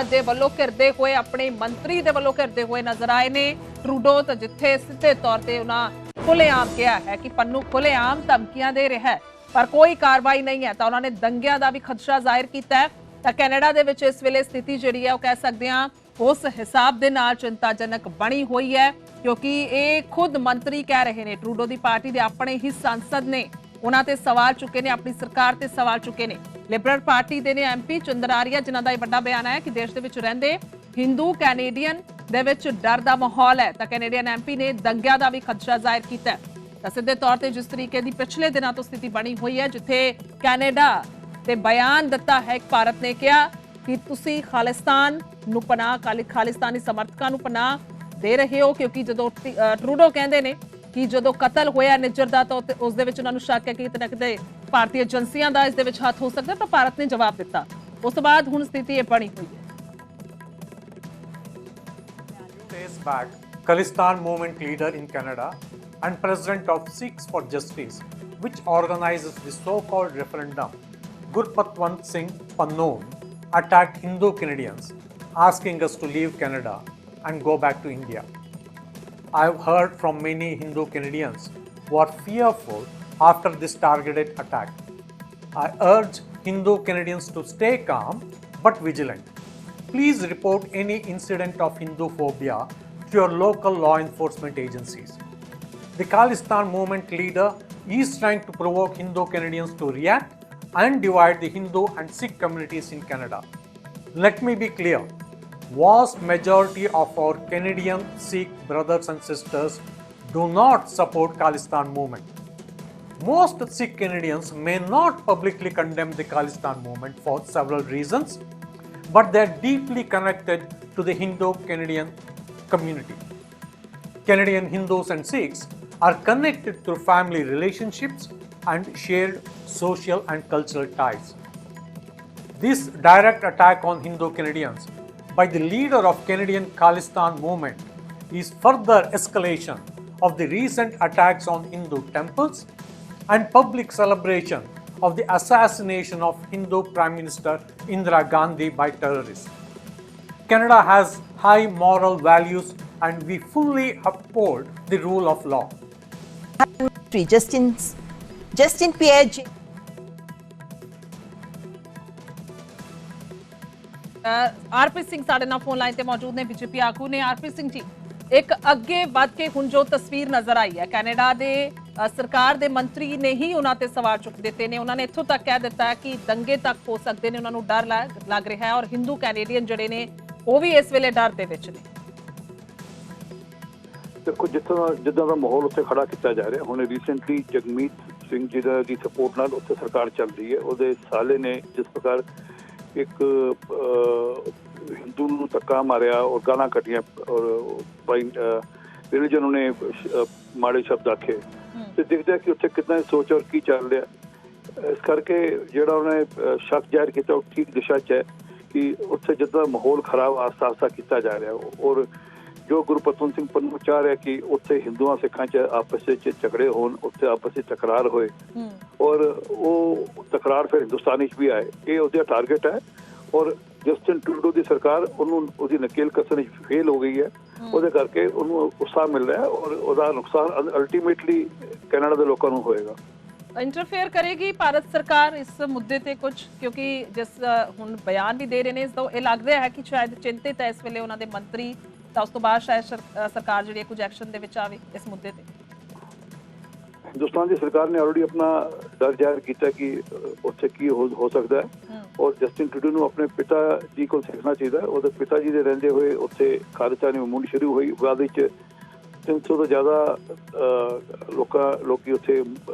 ਦੇ ਵੱਲੋਂ ਘਿਰਦੇ ਹੋਏ, ਆਪਣੇ ਮੰਤਰੀ ਦੇ ਵੱਲੋਂ ਘਿਰਦੇ ਹੋਏ ਨਜ਼ਰ ਆਏ ਨੇ ਟਰੂਡੋ। ਤਾਂ ਜਿੱਥੇ ਸਿੱਧੇ ਤੌਰ ਤੇ ਉਹਨਾਂ ਖੁੱਲੇਆਮ ਕਿਹਾ ਹੈ ਕਿ ਪੰਨੂ ਖੁੱਲੇਆਮ ਧਮਕੀਆਂ ਦੇ ਰਿਹਾ ਹੈ ਪਰ ਕੋਈ ਕਾਰਵਾਈ ਨਹੀਂ ਹੈ। ਤਾਂ ਉਹਨਾਂ ਨੇ ਦੰਗਿਆਂ ਦਾ ਵੀ ਖਦਸ਼ਾ ਜ਼ਾਹਿਰ ਕੀਤਾ ਹੈ। ਤਾਂ ਕੈਨੇਡਾ ਦੇ ਵਿੱਚ ਇਸ ਵੇਲੇ ਸਥਿਤੀ ਜਿਹੜੀ ਹੈ ਉਹ ਕਹਿ ਸਕਦੇ ਹਾਂ ਉਸ ਹਿਸਾਬ ਦੇ ਨਾਲ ਚਿੰਤਾਜਨਕ ਬਣੀ ਹੋਈ ਹੈ, ਕਿਉਂਕਿ ਇਹ ਖੁਦ ਮੰਤਰੀ ਕਹਿ ਰਹੇ ਨੇ, ਟਰੂਡੋ ਦੀ ਪਾਰਟੀ ਦੇ ਆਪਣੇ ਹੀ ਸੰਸਦ ਨੇ, ਉਹਨਾਂ ਤੇ ਸਵਾਲ ਚੁੱਕੇ ਨੇ, ਆਪਣੀ ਸਰਕਾਰ ਤੇ ਸਵਾਲ ਚੁੱਕੇ ਨੇ। ਲਿਬਰਲ ਪਾਰਟੀ ਦੇ ਨੇ ਐਮਪੀ ਚੰਦਰ ਆਰੀਆ, ਜਿਨ੍ਹਾਂ ਦਾ ਇਹ ਵੱਡਾ ਬਿਆਨ ਹੈ ਕਿ ਦੇਸ਼ ਦੇ ਵਿੱਚ ਰਹਿੰਦੇ ਹਿੰਦੂ ਕੈਨੇਡੀਅਨ ਦੇ ਵਿੱਚ ਡਰ ਦਾ ਮਾਹੌਲ ਹੈ। ਤਾਂ ਕੈਨੇਡੀਅਨ ਐਮਪੀ ਨੇ ਦੰਗਿਆਂ ਦਾ ਵੀ ਖਦਸ਼ਾ ਜ਼ਾਹਿਰ ਕੀਤਾ। ਤਾਂ ਸਿੱਧੇ ਤੌਰ ਤੇ ਜਿਸ ਤਰੀਕੇ ਦੀ ਪਿਛਲੇ ਦਿਨਾਂ ਤੋਂ ਸਥਿਤੀ ਬਣੀ ਹੋਈ ਹੈ, ਜਿੱਥੇ ਕੈਨੇਡਾ ਤੇ ਬਿਆਨ ਦਿੱਤਾ ਹੈ, ਭਾਰਤ ਨੇ ਕਿਹਾ ਕਿ ਤੁਸੀਂ ਖਾਲਿਸਤਾਨ ਨੂੰ ਪਨਾਹ, ਖਾਲਿਸਤਾਨੀ ਸਮਰਥਕਾਂ ਨੂੰ ਪਨਾਹ ਦੇ ਰਹੇ ਹੋ, ਕਿਉਂਕਿ ਜਦੋਂ ਟਰੂਡੋ ਕਹਿੰਦੇ ਨੇ ਕਿ ਜਦੋਂ ਕਤਲ ਹੋਇਆ ਨਿੱਜਰ ਦਾ ਤਾਂ ਉਸ ਦੇ ਵਿੱਚ ਉਹਨਾਂ ਨੂੰ ਸ਼ੱਕ ਹੈ ਕਿ ਕਿਤੇ ਨਾ ਕਿਤੇ ਭਾਰਤੀ ਏਜੰਸੀਆਂ ਦਾ ਇਸ ਦੇ ਵਿੱਚ ਹੱਥ ਹੋ ਸਕਦਾ। ਤਾਂ ਭਾਰਤ ਨੇ ਜਵਾਬ ਦਿੱਤਾ ਉਸ ਤੋਂ ਬਾਅਦ ਹੁਣ ਸਥਿਤੀ ਇਹ ਬਣੀ ਹੋਈ ਹੈ। Days back, Khalistan movement leader in Canada and president of Sikhs for Justice, which organizes the so-called referendum, Gurpatwant Singh Pannoon, attacked Hindu Canadians, asking us to leave Canada and go back to India. I have heard from many Hindu Canadians who are fearful after this targeted attack. I urge Hindu Canadians to stay calm but vigilant. Please report any incident of Hindu phobia to your local law enforcement agencies. The Khalistan movement leader is trying to provoke Hindu Canadians to react and divide the Hindu and Sikh communities in Canada. Let me be clear. Vast majority of our Canadian Sikh brothers and sisters do not support Khalistan movement. Most Sikh Canadians may not publicly condemn the Khalistan movement for several reasons, but they are deeply connected to the Hindu-Canadian community. Canadian Hindus and Sikhs are connected through family relationships and shared social and cultural ties. This direct attack on Hindu Canadians by the leader of Canadian Khalistan movement is further escalation of the recent attacks on Hindu temples and public celebration of the assassination of Hindu Prime Minister Indira Gandhi by terrorists. Canada has high moral values and we fully uphold the rule of law. Justin Pierre RP Singh ਸਾਡੇ ਨਾਲ ਫੋਨ ਲਾਈਨ ਤੇ ਮੌਜੂਦ ਨੇ, ਬੀਜੇਪੀ ਆਗੂ ਨੇ। ਆਰਪੀ ਸਿੰਘ ਜੀ, ਇੱਕ ਅੱਗੇ ਵੱਧ ਕੇ ਹੁਣ ਜੋ ਤਸਵੀਰ ਨਜ਼ਰ ਆਈ ਹੈ, ਕੈਨੇਡਾ ਦੇ ਸਰਕਾਰ ਦੇ ਮੰਤਰੀ ਨੇ ਹੀ ਉਹਨਾਂ ਤੇ ਸਵਾਲ ਚੁੱਕ ਦਿੱਤੇ ਨੇ। ਉਹਨਾਂ ਨੇ ਇੱਥੋਂ ਤੱਕ ਕਹਿ ਦਿੱਤਾ ਹੈ ਕਿ ਦੰਗੇ ਤੱਕ ਹੋ ਸਕਦੇ ਨੇ, ਉਹਨਾਂ ਨੂੰ ਡਰ ਲੱਗ ਰਿਹਾ ਹੈ ਔਰ ਹਿੰਦੂ ਕੈਨੇਡੀਅਨ ਜਿਹੜੇ ਨੇ ਉਹ ਵੀ ਇਸ ਵੇਲੇ ਡਰ ਦੇ ਵਿੱਚ ਨੇ। ਦੇਖੋ, ਜਿੱਦਾਂ ਦਾ ਮਾਹੌਲ ਉੱਥੇ ਖੜਾ ਕੀਤਾ ਜਾ ਰਿਹਾ, ਹੁਣ ਰੀਸੈਂਟਲੀ ਜਗਮੀਤ ਸਿੰਘ ਜੀ ਦੀ ਸਪੋਰਟ ਨਾਲ ਉੱਥੇ ਸਰਕਾਰ ਚੱਲ ਰਹੀ ਹੈ। ਉਹਦੇ ਸਾਲੇ ਨੇ ਜਿਸ ਪ੍ਰਕਾਰ ਇੱਕ ਹਿੰਦੂ ਨੂੰ ਧੱਕਾ ਮਾਰਿਆ ਔਰ ਗਾਲਾਂ ਕੱਢੀਆਂ ਔਰ ਰਿਲੀਜਨ ਉਹਨੇ ਮਾੜੇ ਸ਼ਬਦ ਆਖੇ, ਤੇ ਦਿਖਦਾ ਕਿ ਉੱਥੇ ਕਿੰਨਾ ਸੋਚ ਔਰ ਕੀ ਚੱਲ ਰਿਹਾ। ਇਸ ਕਰਕੇ ਜਿਹੜਾ ਉਹਨੇ ਸ਼ੱਕ ਜ਼ਾਹਿਰ ਕੀਤਾ ਉਹ ਠੀਕ ਦਿਸ਼ਾ 'ਚ ਹੈ ਕਿ ਉੱਥੇ ਜਿੱਦਾਂ ਮਾਹੌਲ ਖਰਾਬ ਆਸਤਾ ਆਸਤਾ ਕੀਤਾ ਜਾ ਰਿਹਾ। ਔਰ ਜੋ ਗੁਰਪਤਵੰਤ ਸਿੰਘ ਪੰਨੂ ਚਾਹ ਰਿਹਾ ਕਿ ਉੱਥੇ ਹਿੰਦੂਆਂ ਸਿੱਖਾਂ 'ਚ ਆਪਸ ਵਿੱਚ ਝਗੜੇ ਹੋਣ, ਉੱਥੇ ਆਪਸ ਵਿੱਚ ਤਕਰਾਰ ਹੋਏ ਔਰ ਉਹ ਤਕਰਾਰ ਫਿਰ ਹਿੰਦੁਸਤਾਨ 'ਚ ਵੀ ਆਏ, ਇਹ ਉਹਦਾ ਟਾਰਗੇਟ ਹੈ। ਔਰ ਜਸਟਿਨ ਟਰੂਡੋ ਦੀ ਸਰਕਾਰ ਉਹਦੀ ਨਕੇਲ ਕਸਣ 'ਚ ਫੇਲ ਹੋ ਗਈ ਹੈ, ਉਹਦੇ ਕਰਕੇ ਉਹਨੂੰ ਉਤਸ਼ਾਹ ਮਿਲ ਰਿਹਾ ਔਰ ਉਹਦਾ ਨੁਕਸਾਨ ਅਲਟੀਮੇਟਲੀ ਕੈਨੇਡਾ ਦੇ ਲੋਕਾਂ ਨੂੰ ਹੋਏਗਾ। ਇੰਟਰਫੇਅਰ ਕਰੇਗੀ ਭਾਰਤ ਸਰਕਾਰ ਇਸ ਮੁੱਦੇ ਤੇ ਕੁਝ, ਕਿਉਂਕਿ ਜਿਸ ਹੁਣ ਬਿਆਨ ਵੀ ਦੇ ਰਹੇ ਨੇ ਇਸ ਤੋਂ ਇਹ ਲੱਗ ਰਿਹਾ ਹੈ ਕਿ ਸ਼ਾਇਦ ਚਿੰਤਿਤ ਹੈ ਇਸ ਵੇਲੇ ਉਹਨਾਂ ਦੇ ਮੰਤਰੀ, ਤਾਂ ਉਸ ਤੋਂ ਬਾਅਦ ਸ਼ਾਇਦ ਸਰਕਾਰ ਜਿਹੜੀ ਕੁਝ ਐਕਸ਼ਨ ਦੇ ਵਿੱਚ ਆਵੇ ਇਸ ਮੁੱਦੇ ਤੇ। ਹਿੰਦੁਸਤਾਨ ਦੀ ਸਰਕਾਰ ਨੇ ਆਲਰੇਡੀ ਆਪਣਾ ਡਰ ਜ਼ਾਹਿਰ ਕੀਤਾ ਕਿ ਉੱਥੇ ਕੀ ਹੋ ਸਕਦਾ ਹੈ ਔਰ ਜਸਟਿਨ ਟਰੂਡੋ ਨੂੰ ਆਪਣੇ ਪਿਤਾ ਜੀ ਕੋਲ ਸਿੱਖਣਾ ਚਾਹੀਦਾ। ਉਹਦੇ ਪਿਤਾ ਜੀ ਦੇ ਰਹਿੰਦੇ ਹੋਏ ਉੱਥੇ ਖਾਲਿਸਤਾਨੀ ਮੂਵਮੈਂਟ ਸ਼ੁਰੂ ਹੋਈ। ਬਾਅਦ ਵਿੱਚ 300 ਤੋਂ ਜ਼ਿਆਦਾ ਲੋਕੀ ਉੱਥੇ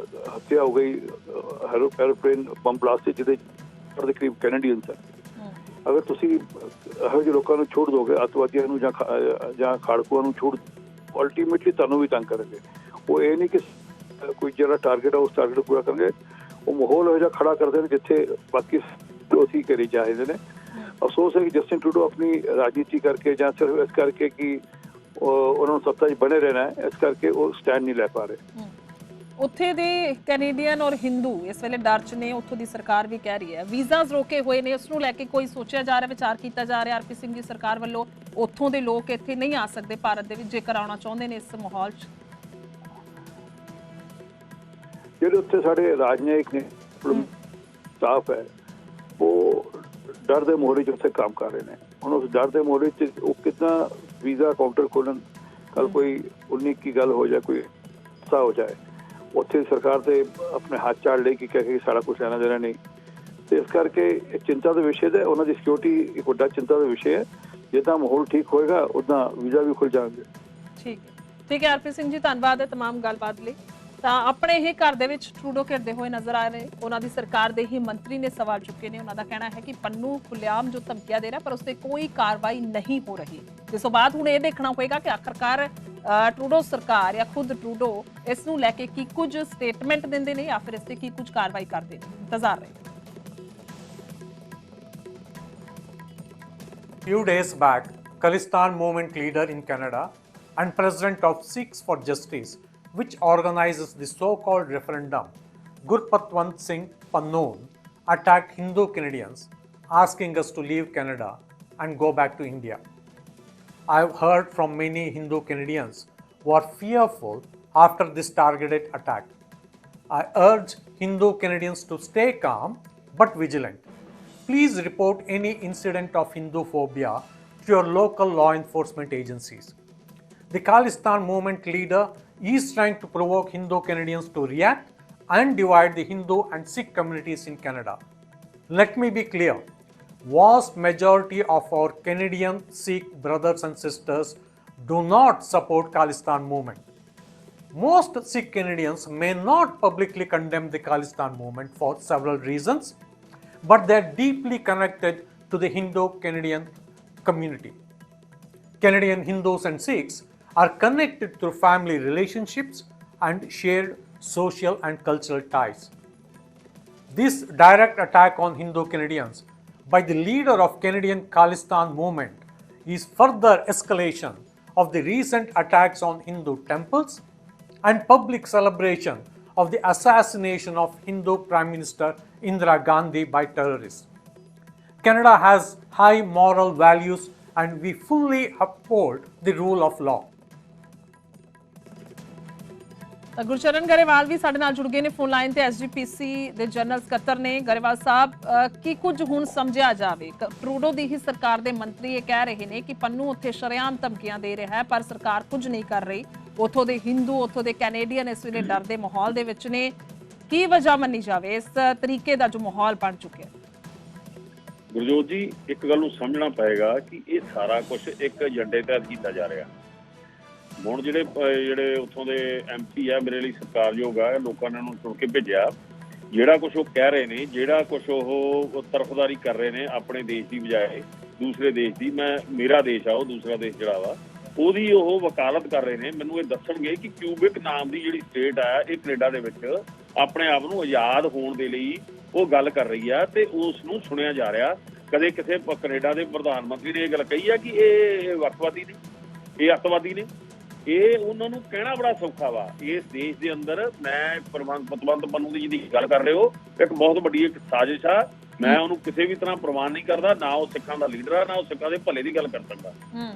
ਹੱਤਿਆ ਹੋ ਗਈ ਐਰੋਪਲੇਨ ਬੰਬ ਬਲਾਸਟ, ਜਿਹਦੇ ਦੇ ਕਰੀਬ ਕੈਨੇਡੀਅਨਸ ਹੈ। ਅਗਰ ਤੁਸੀਂ ਇਹੋ ਜਿਹੇ ਲੋਕਾਂ ਨੂੰ ਛੋੜ ਦੋਗੇ, ਅੱਤਵਾਦੀਆਂ ਨੂੰ ਜਾਂ ਖਾੜਕੂਆਂ ਨੂੰ ਛੋੜ, ਅਲਟੀਮੇਟਲੀ ਤੁਹਾਨੂੰ ਵੀ ਤੰਗ ਕਰਨਗੇ। ਉਹ ਇਹ ਨਹੀਂ ਕਿ ਕੋਈ ਜਿਹੜਾ ਟਾਰਗੇਟ ਹੈ ਉਸ ਟਾਰਗੇਟ ਨੂੰ ਪੂਰਾ ਕਰਨਗੇ। ਉਹ ਮਾਹੌਲ ਇਹੋ ਜਿਹਾ ਖੜਾ ਕਰਦੇ ਨੇ ਜਿੱਥੇ ਬਾਕੀ ਵਿਰੋਧੀ ਕਰੀ ਚਾਹੀਦੇ ਨੇ। ਅਫਸੋਸ ਹੈ ਕਿ ਜਸਟਿਨ ਟਰੂਡੋ ਆਪਣੀ ਰਾਜਨੀਤੀ ਕਰਕੇ ਜਾਂ ਸਿਰਫ ਇਸ ਕਰਕੇ ਕਿ ਉਹਨਾਂ ਨੂੰ ਸੱਤਾ 'ਚ ਬਣੇ ਰਹਿਣਾ ਹੈ, ਇਸ ਕਰਕੇ ਉਹ ਸਟੈਂਡ ਨਹੀਂ ਲੈ ਪਾ ਰਹੇ। ਉੱਥੇ ਦੇ ਕੈਨੇਡੀਅਨ ਔਰ ਹਿੰਦੂ ਇਸ ਵੇਲੇ ਡਰ 'ਚ ਨੇ। ਉੱਥੋਂ ਦੀ ਸਰਕਾਰ ਵੀ ਕਹਿ ਰਹੀ ਹੈ ਵੀਜ਼ਾਸ ਰੋਕੇ ਹੋਏ ਨੇ, ਉਸ ਨੂੰ ਲੈ ਕੇ ਕੋਈ ਸੋਚਿਆ ਜਾ ਰਿਹਾ, ਵਿਚਾਰ ਕੀਤਾ ਜਾ ਰਿਹਾ ਆਰਪੀ ਸਿੰਘ ਦੀ ਸਰਕਾਰ ਵੱਲੋਂ। ਉੱਥੋਂ ਦੇ ਲੋਕ ਇੱਥੇ ਨਹੀਂ ਆ ਸਕਦੇ ਭਾਰਤ ਦੇ ਵਿੱਚ, ਜੇਕਰ ਆਉਣਾ ਚਾਹੁੰਦੇ ਨੇ ਇਸ ਮਾਹੌਲ 'ਚ। ਜਿਹੜੇ ਉੱਥੇ ਸਾਡੇ ਰਾਜਨੀਤਿਕ ਨੇ ਸਟਾਫ ਹੈ, ਉਹ ਡਰ ਦੇ ਮਾਹੌਲ 'ਚ ਉੱਥੇ ਕੰਮ ਕਰ ਰਹੇ ਨੇ। ਹੁਣ ਉਸ ਡਰ ਦੇ ਮਾਹੌਲ 'ਚ ਉਹ ਕਿੰਨਾ ਵੀਜ਼ਾ ਕਾਊਂਟਰ ਖੋਲ੍ਹਣ, ਕੱਲ ਕੋਈ 19 ਕੀ ਗੱਲ ਹੋ ਜਾਏ, ਕੋਈ ਹਾਦਸਾ ਹੋ ਜਾਏ, ਉੱਥੇ ਸਰਕਾਰ ਤੇ ਆਪਣੇ ਹੱਥ ਚਾੜ ਲਈ ਕਿ ਕਹਿ ਕੇ ਸਾਰਾ ਕੁਛ ਲੈਣਾ ਦੇਣਾ ਨਹੀਂ। ਤੇ ਇਸ ਕਰਕੇ ਇਹ ਚਿੰਤਾ ਦਾ ਵਿਸ਼ੇ ਹੈ, ਉਹਨਾਂ ਦੀ ਸਿਕਿਉਰਿਟੀ ਇੱਕ ਵੱਡਾ ਚਿੰਤਾ ਦਾ ਵਿਸ਼ੇ ਹੈ। ਜਿੱਦਾਂ ਮਾਹੌਲ ਠੀਕ ਹੋਏਗਾ ਉੱਦਾਂ ਵੀਜ਼ਾ ਵੀ ਖੁੱਲ ਜਾਣਗੇ। ਠੀਕ ਹੈ ਆਰਪੀ ਸਿੰਘ ਜੀ, ਧੰਨਵਾਦ ਹੈ ਤਮਾਮ ਗੱਲਬਾਤ ਲਈ। ਤਾਂ ਆਪਣੇ ਹੀ ਘਰ ਦੇ ਵਿੱਚ ਟਰੂਡੋ ਘਿਰਦੇ ਹੋਏ ਨਜ਼ਰ ਆ ਰਹੇ, ਉਹਨਾਂ ਦੀ ਸਰਕਾਰ ਦੇ ਹੀ ਮੰਤਰੀ ਨੇ ਸਵਾਲ ਚੁੱਕੇ ਨੇ। ਉਹਨਾਂ ਦਾ ਕਹਿਣਾ ਹੈ ਕਿ ਪੰਨੂ ਖੁੱਲ੍ਹੇਆਮ ਜੋ ਧਮਕੀਆਂ ਦੇ ਰਿਹਾ ਪਰ ਉਸ ਤੇ ਕੋਈ ਕਾਰਵਾਈ ਨਹੀਂ ਹੋ ਰਹੀ। ਇਸ ਤੋਂ ਬਾਅਦ ਹੁਣ ਇਹ ਦੇਖਣਾ ਹੋਏਗਾ ਕਿ ਆਖਰਕਾਰ ਟਰੂਡੋ ਸਰਕਾਰ ਜਾਂ ਖੁਦ ਟਰੂਡੋ ਇਸ ਨੂੰ ਲੈ ਕੇ ਕੀ ਕੁਝ ਸਟੇਟਮੈਂਟ ਦਿੰਦੇ ਨੇ ਜਾਂ ਫਿਰ ਇਸ ਤੇ ਕੀ ਕੁਝ ਕਾਰਵਾਈ ਕਰਦੇ ਨੇ। ਇੰਤਜ਼ਾਰ ਰਹੇ। Few days back, Khalistan Movement leader in Canada and president of Sikhs for Justice, which organizes the so-called referendum, Gurpatwant Singh Pannoon, attacked Hindu Canadians, asking us to leave Canada and go back to India. I've heard from many Hindu Canadians who are fearful after this targeted attack. I urge Hindu Canadians to stay calm but vigilant. Please report any incident of Hindu phobia to your local law enforcement agencies. The Khalistan movement leader is trying to provoke Hindu Canadians to react and divide the Hindu and Sikh communities in Canada. Let me be clear. Vast majority of our Canadian Sikh brothers and sisters do not support Khalistan movement. Most Sikh Canadians may not publicly condemn the Khalistan movement for several reasons, but they are deeply connected to the Hindu-Canadian community. Canadian Hindus and Sikhs are connected through family relationships and shared social and cultural ties. This direct attack on Hindu Canadians by the leader of Canadian Khalistan movement is further escalation of the recent attacks on Hindu temples and public celebration of the assassination of Hindu Prime Minister Indira Gandhi by terrorists. Canada has high moral values and we fully uphold the rule of law. Gurcharan Grewal ਵੀ ਸਾਡੇ ਨਾਲ ਜੁੜ ਗਏ ਨੇ ਫੋਨ ਲਾਈਨ ਤੇ ਐਸਜੀਪੀਸੀ ਦੇ ਜਨਰਲ ਸਕੱਤਰ ਨੇ। ਗਰੇਵਾਲ ਸਾਹਿਬ, ਕੀ ਕੁਝ ਹੁਣ ਸਮਝਿਆ ਜਾਵੇ? ਟਰੂਡੋ ਦੀ ਹੀ ਸਰਕਾਰ ਦੇ ਮੰਤਰੀ ਇਹ ਕਹਿ ਰਹੇ ਨੇ ਕਿ ਪੰਨੂ ਉੱਥੇ ਸ਼ਰੇਆਮ ਧਮਕੀਆਂ ਦੇ ਰਿਹਾ ਹੈ ਪਰ ਸਰਕਾਰ ਕੁਝ ਨਹੀਂ ਕਰ ਰਹੀ। ਉੱਥੋਂ ਦੇ ਹਿੰਦੂ, ਉੱਥੋਂ ਦੇ ਕੈਨੇਡੀਅਨ ਇਸ ਵੇਲੇ ਡਰ ਦੇ ਮਾਹੌਲ ਦੇ ਵਿੱਚ ਨੇ। ਕੀ ਵਜ੍ਹਾ ਮੰਨੀ ਜਾਵੇ ਇਸ ਤਰੀਕੇ ਦਾ ਜੋ ਮਾਹੌਲ ਬਣ ਚੁੱਕਿਆ? ਗੁਰਜੋਤ ਜੀ, ਇੱਕ ਗੱਲ ਨੂੰ ਸਮਝਣਾ ਪਏਗਾ ਕਿ ਇਹ ਸਾਰਾ ਕੁਝ ਇੱਕ ਏਜੰਡੇ ਤਹਿਤ ਕੀਤਾ ਜਾ ਰਿਹਾ। ਹੁਣ ਜਿਹੜੇ ਉੱਥੋਂ ਦੇ ਐਮਪੀ ਆ, ਮੇਰੇ ਲਈ ਸਤਿਕਾਰਯੋਗ ਆ, ਲੋਕਾਂ ਨੇ ਉਹਨੂੰ ਚੁਣ ਕੇ ਭੇਜਿਆ। ਜਿਹੜਾ ਕੁਝ ਉਹ ਕਹਿ ਰਹੇ ਨੇ, ਜਿਹੜਾ ਕੁਝ ਉਹ ਤਰਫਦਾਰੀ ਕਰ ਰਹੇ ਨੇ ਆਪਣੇ ਦੇਸ਼ ਦੀ ਬਜਾਏ ਦੂਸਰੇ ਦੇਸ਼ ਦੀ, ਮੇਰਾ ਦੇਸ਼ ਆ ਉਹ ਦੂਸਰਾ ਦੇਸ਼ ਜਿਹੜਾ ਵਾ ਉਹਦੀ ਉਹ ਵਕਾਲਤ ਕਰ ਰਹੇ ਨੇ। ਮੈਨੂੰ ਇਹ ਦੱਸਣਗੇ ਕਿ ਕਿਊਬਿਕ ਨਾਮ ਦੀ ਜਿਹੜੀ ਸਟੇਟ ਆ ਇਹ ਕੈਨੇਡਾ ਦੇ ਵਿੱਚ ਆਪਣੇ ਆਪ ਨੂੰ ਆਜ਼ਾਦ ਹੋਣ ਦੇ ਲਈ ਉਹ ਗੱਲ ਕਰ ਰਹੀ ਆ ਤੇ ਉਸ ਨੂੰ ਸੁਣਿਆ ਜਾ ਰਿਹਾ। ਕਦੇ ਕਿਸੇ ਕੈਨੇਡਾ ਦੇ ਪ੍ਰਧਾਨ ਮੰਤਰੀ ਨੇ ਇਹ ਗੱਲ ਕਹੀ ਆ ਕਿ ਇਹ ਵੱਖਵਾਦੀ ਨੇ, ਇਹ ਅੱਤਵਾਦੀ ਨੇ। ਇਹ ਉਹਨਾਂ ਨੂੰ ਕਹਿਣਾ ਬੜਾ ਸੌਖਾ ਵਾ। ਇਸ ਦੇਸ਼ ਦੇ ਅੰਦਰ ਮੈਂ ਪਤਵੰਤ ਪੰਨੂ ਦੀ ਜਿਹਦੀ ਗੱਲ ਕਰ ਰਹੇ ਹੋ, ਇੱਕ ਬਹੁਤ ਵੱਡੀ ਇੱਕ ਸਾਜ਼ਿਸ਼ ਆ। ਮੈਂ ਉਹਨੂੰ ਕਿਸੇ ਵੀ ਤਰ੍ਹਾਂ ਪ੍ਰਵਾਨ ਨਹੀਂ ਕਰਦਾ, ਨਾ ਉਹ ਸਿੱਖਾਂ ਦਾ ਲੀਡਰ ਆ, ਨਾ ਉਹ ਸਿੱਖਾਂ ਦੇ ਭਲੇ ਦੀ ਗੱਲ ਕਰ ਸਕਦਾ,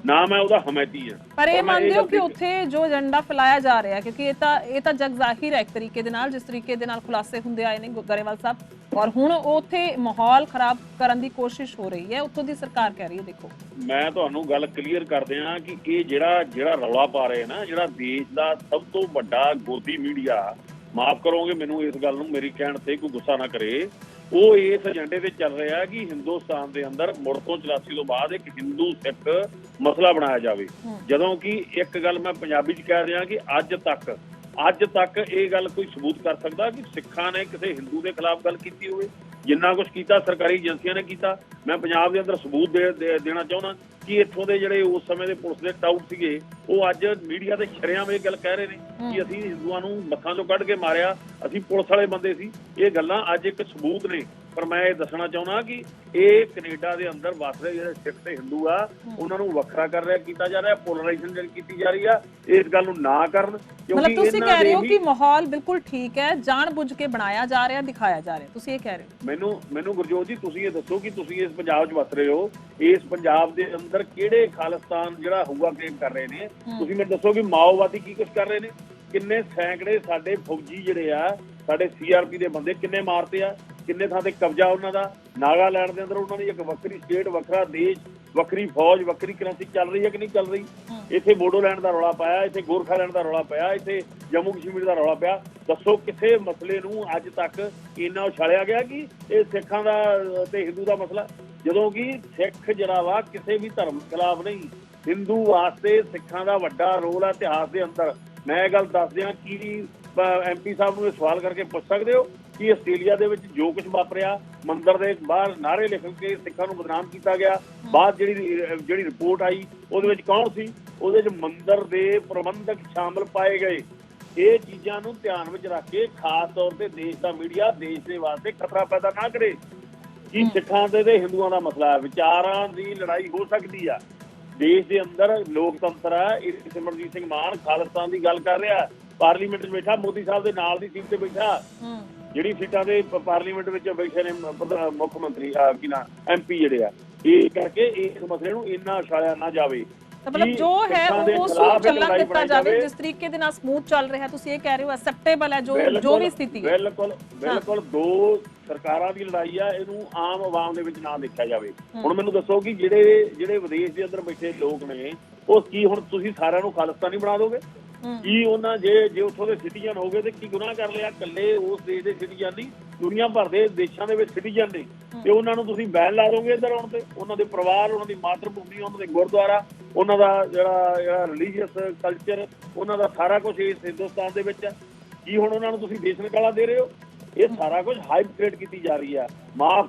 ਨਾ ਮੈਂ ਉਹਦਾ ਹਮਾਇਤੀ ਆ। ਪਰ ਇਹ ਮੰਨਦੇ ਹੋ ਕਿ ਉੱਥੇ ਜੋ ਏਜੰਡਾ ਫੈਲਾਇਆ ਜਾ ਰਿਹਾ, ਕਿਉਂਕਿ ਇਹ ਤਾਂ ਜਗ ਜ਼ਾਹਿਰ ਹੈ ਇੱਕ ਤਰੀਕੇ ਦੇ ਨਾਲ, ਜਿਸ ਤਰੀਕੇ ਦੇ ਨਾਲ ਖੁਲਾਸੇ ਹੁੰਦੇ ਆਏ ਨੇ ਗਰੇਵਾਲ ਸਾਹਿਬ, ਔਰ ਹੁਣ ਉੱਥੇ ਮਾਹੌਲ ਖਰਾਬ ਕਰਨ ਦੀ ਕੋਸ਼ਿਸ਼ ਹੋ ਰਹੀ ਹੈ, ਉੱਥੋਂ ਦੀ ਸਰਕਾਰ ਕਹਿ ਰਹੀ ਹੈ। ਦੇਖੋ, ਮੈਂ ਤੁਹਾਨੂੰ ਗੱਲ ਕਲੀਅਰ ਕਰਦੇ ਹਾਂ ਕਿ ਇਹ ਜਿਹੜਾ ਰੌਲਾ ਪਾ ਰਹੇ ਨਾ, ਜਿਹੜਾ ਦੇਸ਼ ਦਾ ਸਭ ਤੋਂ ਵੱਡਾ ਗੋਦੀ ਮੀਡੀਆ, ਮਾਫ ਕਰੋਗੇ ਮੈਨੂੰ ਇਸ ਗੱਲ ਨੂੰ, ਮੇਰੀ ਕਹਿਣ ਤੇ ਕੋਈ ਗੁੱਸਾ ਨਾ ਕਰੇ, ਉਹ ਇਸ ਏਜੰਡੇ ਤੇ ਚੱਲ ਰਿਹਾ ਕਿ ਹਿੰਦੁਸਤਾਨ ਦੇ ਅੰਦਰ ਮੁੜ ਤੋਂ 84 ਤੋਂ ਬਾਅਦ ਇੱਕ ਹਿੰਦੂ ਸਿੱਖ ਮਸਲਾ ਬਣਾਇਆ ਜਾਵੇ। ਜਦੋਂ ਕਿ ਇੱਕ ਗੱਲ ਮੈਂ ਪੰਜਾਬੀ 'ਚ ਕਹਿ ਰਿਹਾ ਕਿ ਅੱਜ ਤੱਕ ਇਹ ਗੱਲ ਕੋਈ ਸਬੂਤ ਕਰ ਸਕਦਾ ਕਿ ਸਿੱਖਾਂ ਨੇ ਕਿਸੇ ਹਿੰਦੂ ਦੇ ਖਿਲਾਫ ਗੱਲ ਕੀਤੀ ਹੋਵੇ? ਜਿੰਨਾ ਕੁਝ ਕੀਤਾ ਸਰਕਾਰੀ ਏਜੰਸੀਆਂ ਨੇ ਕੀਤਾ। ਮੈਂ ਪੰਜਾਬ ਦੇ ਅੰਦਰ ਸਬੂਤ ਦੇਣਾ ਚਾਹੁੰਦਾ ਕਿ ਇੱਥੋਂ ਦੇ ਜਿਹੜੇ ਉਸ ਸਮੇਂ ਦੇ ਪੁਲਿਸ ਦੇ ਟਾਊਟ ਸੀਗੇ, ਉਹ ਅੱਜ ਮੀਡੀਆ ਤੇ ਸ਼ਰੇਆਮ ਇਹ ਗੱਲ ਕਹਿ ਰਹੇ ਨੇ ਕਿ ਅਸੀਂ ਹਿੰਦੂਆਂ ਨੂੰ ਮੱਥਾਂ ਚੋਂ ਕੱਢ ਕੇ ਮਾਰਿਆ, ਅਸੀਂ ਪੁਲਿਸ ਵਾਲੇ ਬੰਦੇ ਸੀ। ਇਹ ਗੱਲਾਂ ਅੱਜ ਇੱਕ ਸਬੂਤ ਨੇ। ਪਰ ਮੈਂ ਇਹ ਦੱਸਣਾ ਚਾਹੁੰਦਾ ਕਿ ਇਹ ਕੈਨੇਡਾ ਦੇ ਅੰਦਰ ਵਸ ਰਹੇ ਜਿਹੜੇ ਸਿੱਖ ਤੇ ਹਿੰਦੂ ਆ, ਉਹਨਾਂ ਨੂੰ ਵੱਖਰਾ ਕੀਤਾ ਜਾ ਰਿਹਾ, ਪੋਲਰਾਈਜੇਸ਼ਨ ਜਿਹੜੀ ਕੀਤੀ ਜਾ ਰਹੀ ਆ, ਇਸ ਗੱਲ ਨੂੰ ਨਾ ਕਰਨ। ਮਤਲਬ ਤੁਸੀਂ ਕਹਿ ਰਹੇ ਹੋ ਕਿ ਮਾਹੌਲ ਬਿਲਕੁਲ ਠੀਕ ਹੈ, ਜਾਣ ਬੁੱਝ ਕੇ ਬਣਾਇਆ ਜਾ ਰਿਹਾ, ਦਿਖਾਇਆ ਜਾ ਰਿਹਾ, ਤੁਸੀਂ ਇਹ ਕਹਿ ਰਹੇ ਹੋ? ਮੈਨੂੰ ਗੁਰਜੋਤ ਜੀ, ਤੁਸੀਂ ਇਹ ਦੱਸੋ ਕਿ ਤੁਸੀਂ ਇਸ ਪੰਜਾਬ 'ਚ ਵਸ ਰਹੇ ਹੋ, ਇਸ ਪੰਜਾਬ ਦੇ ਅੰਦਰ ਕਿਹੜੇ ਖਾਲਿਸਤਾਨ ਜਿਹੜਾ ਹੂਆ ਕਲੇਮ ਕਰ ਰਹੇ ਨੇ? ਤੁਸੀਂ ਮੈਨੂੰ ਦੱਸੋ ਕਿ ਮਾਓਵਾਦੀ ਕੀ ਕੁਝ ਕਰ ਰਹੇ ਨੇ? ਕਿੰਨੇ ਸੈਂਕੜੇ ਸਾਡੇ ਫੌਜੀ ਜਿਹੜੇ ਆ, ਸਾਡੇ CRP ਦੇ ਬੰਦੇ ਕਿੰਨੇ ਮਾਰਤੇ ਆ, ਕਿੰਨੇ ਥਾਂ ਤੇ ਕਬਜ਼ਾ ਉਹਨਾਂ ਦਾ। ਨਾਗਾਲੈਂਡ ਦੇ ਅੰਦਰ ਉਹਨਾਂ ਦੀ ਇੱਕ ਵੱਖਰੀ ਸਟੇਟ, ਵੱਖਰਾ ਦੇਸ਼, ਵੱਖਰੀ ਫੌਜ, ਵੱਖਰੀ ਕਰੰਸੀ ਚੱਲ ਰਹੀ ਹੈ ਕਿ ਨਹੀਂ ਚੱਲ ਰਹੀ? ਇੱਥੇ ਬੋਡੋਲੈਂਡ ਦਾ ਰੌਲਾ ਪਾਇਆ, ਇੱਥੇ ਗੋਰਖਾਲੈਂਡ ਦਾ ਰੌਲਾ ਪਿਆ, ਇੱਥੇ ਜੰਮੂ ਕਸ਼ਮੀਰ ਦਾ ਰੌਲਾ ਪਿਆ। ਦੱਸੋ ਕਿਸੇ ਮਸਲੇ ਨੂੰ ਅੱਜ ਤੱਕ ਇੰਨਾ ਉਛਾਲਿਆ ਗਿਆ ਕਿ ਇਹ ਸਿੱਖਾਂ ਦਾ ਤੇ ਹਿੰਦੂ ਦਾ ਮਸਲਾ? ਜਦੋਂ ਕਿ ਸਿੱਖ ਜਿਹੜਾ ਵਾ ਕਿਸੇ ਵੀ ਧਰਮ ਖਿਲਾਫ ਨਹੀਂ, ਹਿੰਦੂ ਵਾਸਤੇ ਸਿੱਖਾਂ ਦਾ ਵੱਡਾ ਰੋਲ ਆ ਇਤਿਹਾਸ ਦੇ ਅੰਦਰ। ਮੈਂ ਇਹ ਗੱਲ ਦੱਸ ਦਿਆਂ ਕਿ MP ਸਾਹਿਬ ਨੂੰ ਇਹ ਸਵਾਲ ਕਰਕੇ ਪੁੱਛ ਸਕਦੇ ਹੋ ਕਿ ਆਸਟ੍ਰੇਲੀਆ ਦੇ ਵਿੱਚ ਜੋ ਕੁਝ ਵਾਪਰਿਆ, ਮੰਦਿਰ ਦੇ ਬਾਹਰ ਨਾਅਰੇ ਲਿਖ ਕੇ ਸਿੱਖਾਂ ਨੂੰ ਬਦਨਾਮ ਕੀਤਾ ਗਿਆ, ਬਾਅਦ ਜਿਹੜੀ ਰਿਪੋਰਟ ਆਈ ਉਹਦੇ ਵਿੱਚ ਕੌਣ ਸੀ? ਉਹਦੇ ਵਿੱਚ ਮੰਦਿਰ ਦੇ ਪ੍ਰਬੰਧਕ ਸ਼ਾਮਲ ਪਾਏ ਗਏ। ਇਹ ਚੀਜ਼ਾਂ ਨੂੰ ਧਿਆਨ ਵਿੱਚ ਰੱਖ ਕੇ ਖਾਸ ਤੌਰ ਤੇ ਦੇਸ਼ ਦਾ ਮੀਡੀਆ ਦੇਸ਼ ਦੇ ਵਾਸਤੇ ਖਤਰਾ ਪੈਦਾ ਨਾ ਕਰੇ। ਕਿ ਸਿੱਖਾਂ ਤੇ ਹਿੰਦੂਆਂ ਦਾ ਮਸਲਾ ਹੈ, ਵਿਚਾਰਾਂ ਦੀ ਲੜਾਈ ਹੋ ਸਕਦੀ ਆ ਦੇਸ਼ ਦੇ ਅੰਦਰ, ਲੋਕਤੰਤਰ ਹੈ। ਸਿਮਰਜੀਤ ਸਿੰਘ ਮਾਨ ਖਾਲਿਸਤਾਨ ਦੀ ਗੱਲ ਕਰ ਰਿਹਾ, ਪਾਰਲੀਮੈਂਟ 'ਚ ਬੈਠਾ, ਮੋਦੀ ਸਾਹਿਬ ਦੇ ਨਾਲ ਦੀ ਸੀਟ ਤੇ ਬੈਠਾ, ਜਿਹੜੀ ਸੀਟਾਂ ਦੇ ਪਾਰਲੀਮੈਂਟ ਵਿੱਚ ਬੈਠੇ ਨੇ ਮੁੱਖ ਮੰਤਰੀ ਕੀ ਨਾ MP ਜਿਹੜੇ ਆ। ਇਹ ਕਰਕੇ ਇਸ ਮਸਲੇ ਨੂੰ ਇੰਨਾ ਉਛਾਲਿਆ ਨਾ ਜਾਵੇ, मतलब जो है वो सूट चलना दिता जावे, जिस तरीके दे नाल स्मूथ चल रहा है, तुसी ये कह रहे हो एक्सेप्टेबल है जो भी स्थिति है। बिल्कुल दो ਸਰਕਾਰਾਂ ਦੀ ਲੜਾਈ ਆ, ਇਹਨੂੰ ਆਮ ਆਵਾਮ ਦੇ ਵਿੱਚ ਨਾ ਦੇਖਿਆ ਜਾਵੇ। ਹੁਣ ਮੈਨੂੰ ਦੱਸੋ ਕਿ ਜਿਹੜੇ ਵਿਦੇਸ਼ ਦੇ ਅੰਦਰ ਬੈਠੇ ਲੋਕ ਨੇ, ਉਹ ਕੀ ਹੁਣ ਤੁਸੀਂ ਸਾਰਿਆਂ ਨੂੰ ਖਾਲਿਸਤਾਨੀ ਬਣਾ ਦੋਗੇ? ਕੀ ਉਹਨਾਂ ਜੇ ਉੱਥੋਂ ਦੇ ਸਿਟੀਜ਼ਨ ਹੋਗੇ ਤੇ ਕੀ ਗੁਨਾਹ ਕਰ ਲਿਆ? ਇਕੱਲੇ ਉਸ ਦੇਸ਼ ਦੇ ਸਿਟੀਜ਼ਨ ਨਹੀਂ, ਦੁਨੀਆ ਭਰ ਦੇ ਦੇਸ਼ਾਂ ਦੇ ਵਿੱਚ ਸਿਟੀਜ਼ਨ ਨੇ, ਤੇ ਉਹਨਾਂ ਨੂੰ ਤੁਸੀਂ ਬੈਨ ਲਾ ਦੋਗੇ ਇੱਧਰ ਆਉਣ ਤੇ? ਉਹਨਾਂ ਦੇ ਪਰਿਵਾਰ, ਉਹਨਾਂ ਦੀ ਮਾਤਰ ਭੂਮੀ, ਉਹਨਾਂ ਦੇ ਗੁਰਦੁਆਰਾ, ਉਹਨਾਂ ਦਾ ਜਿਹੜਾ ਰਿਲੀਜੀਅਸ ਕਲਚਰ, ਉਹਨਾਂ ਦਾ ਸਾਰਾ ਕੁਝ ਇਸ ਹਿੰਦੁਸਤਾਨ ਦੇ ਵਿੱਚ, ਕੀ ਹੁਣ ਉਹਨਾਂ ਨੂੰ ਤੁਸੀਂ ਦੇਸ਼ ਨਿਕਾਲਾ ਦੇ ਰਹੇ ਹੋ? ਇਹ ਸਾਰਾ ਕੁਝ ਹਾਈਪ ਕ੍ਰੀਏਟ ਕੀਤੀ ਜਾ ਰਹੀ ਹੈ। ਮਾਫ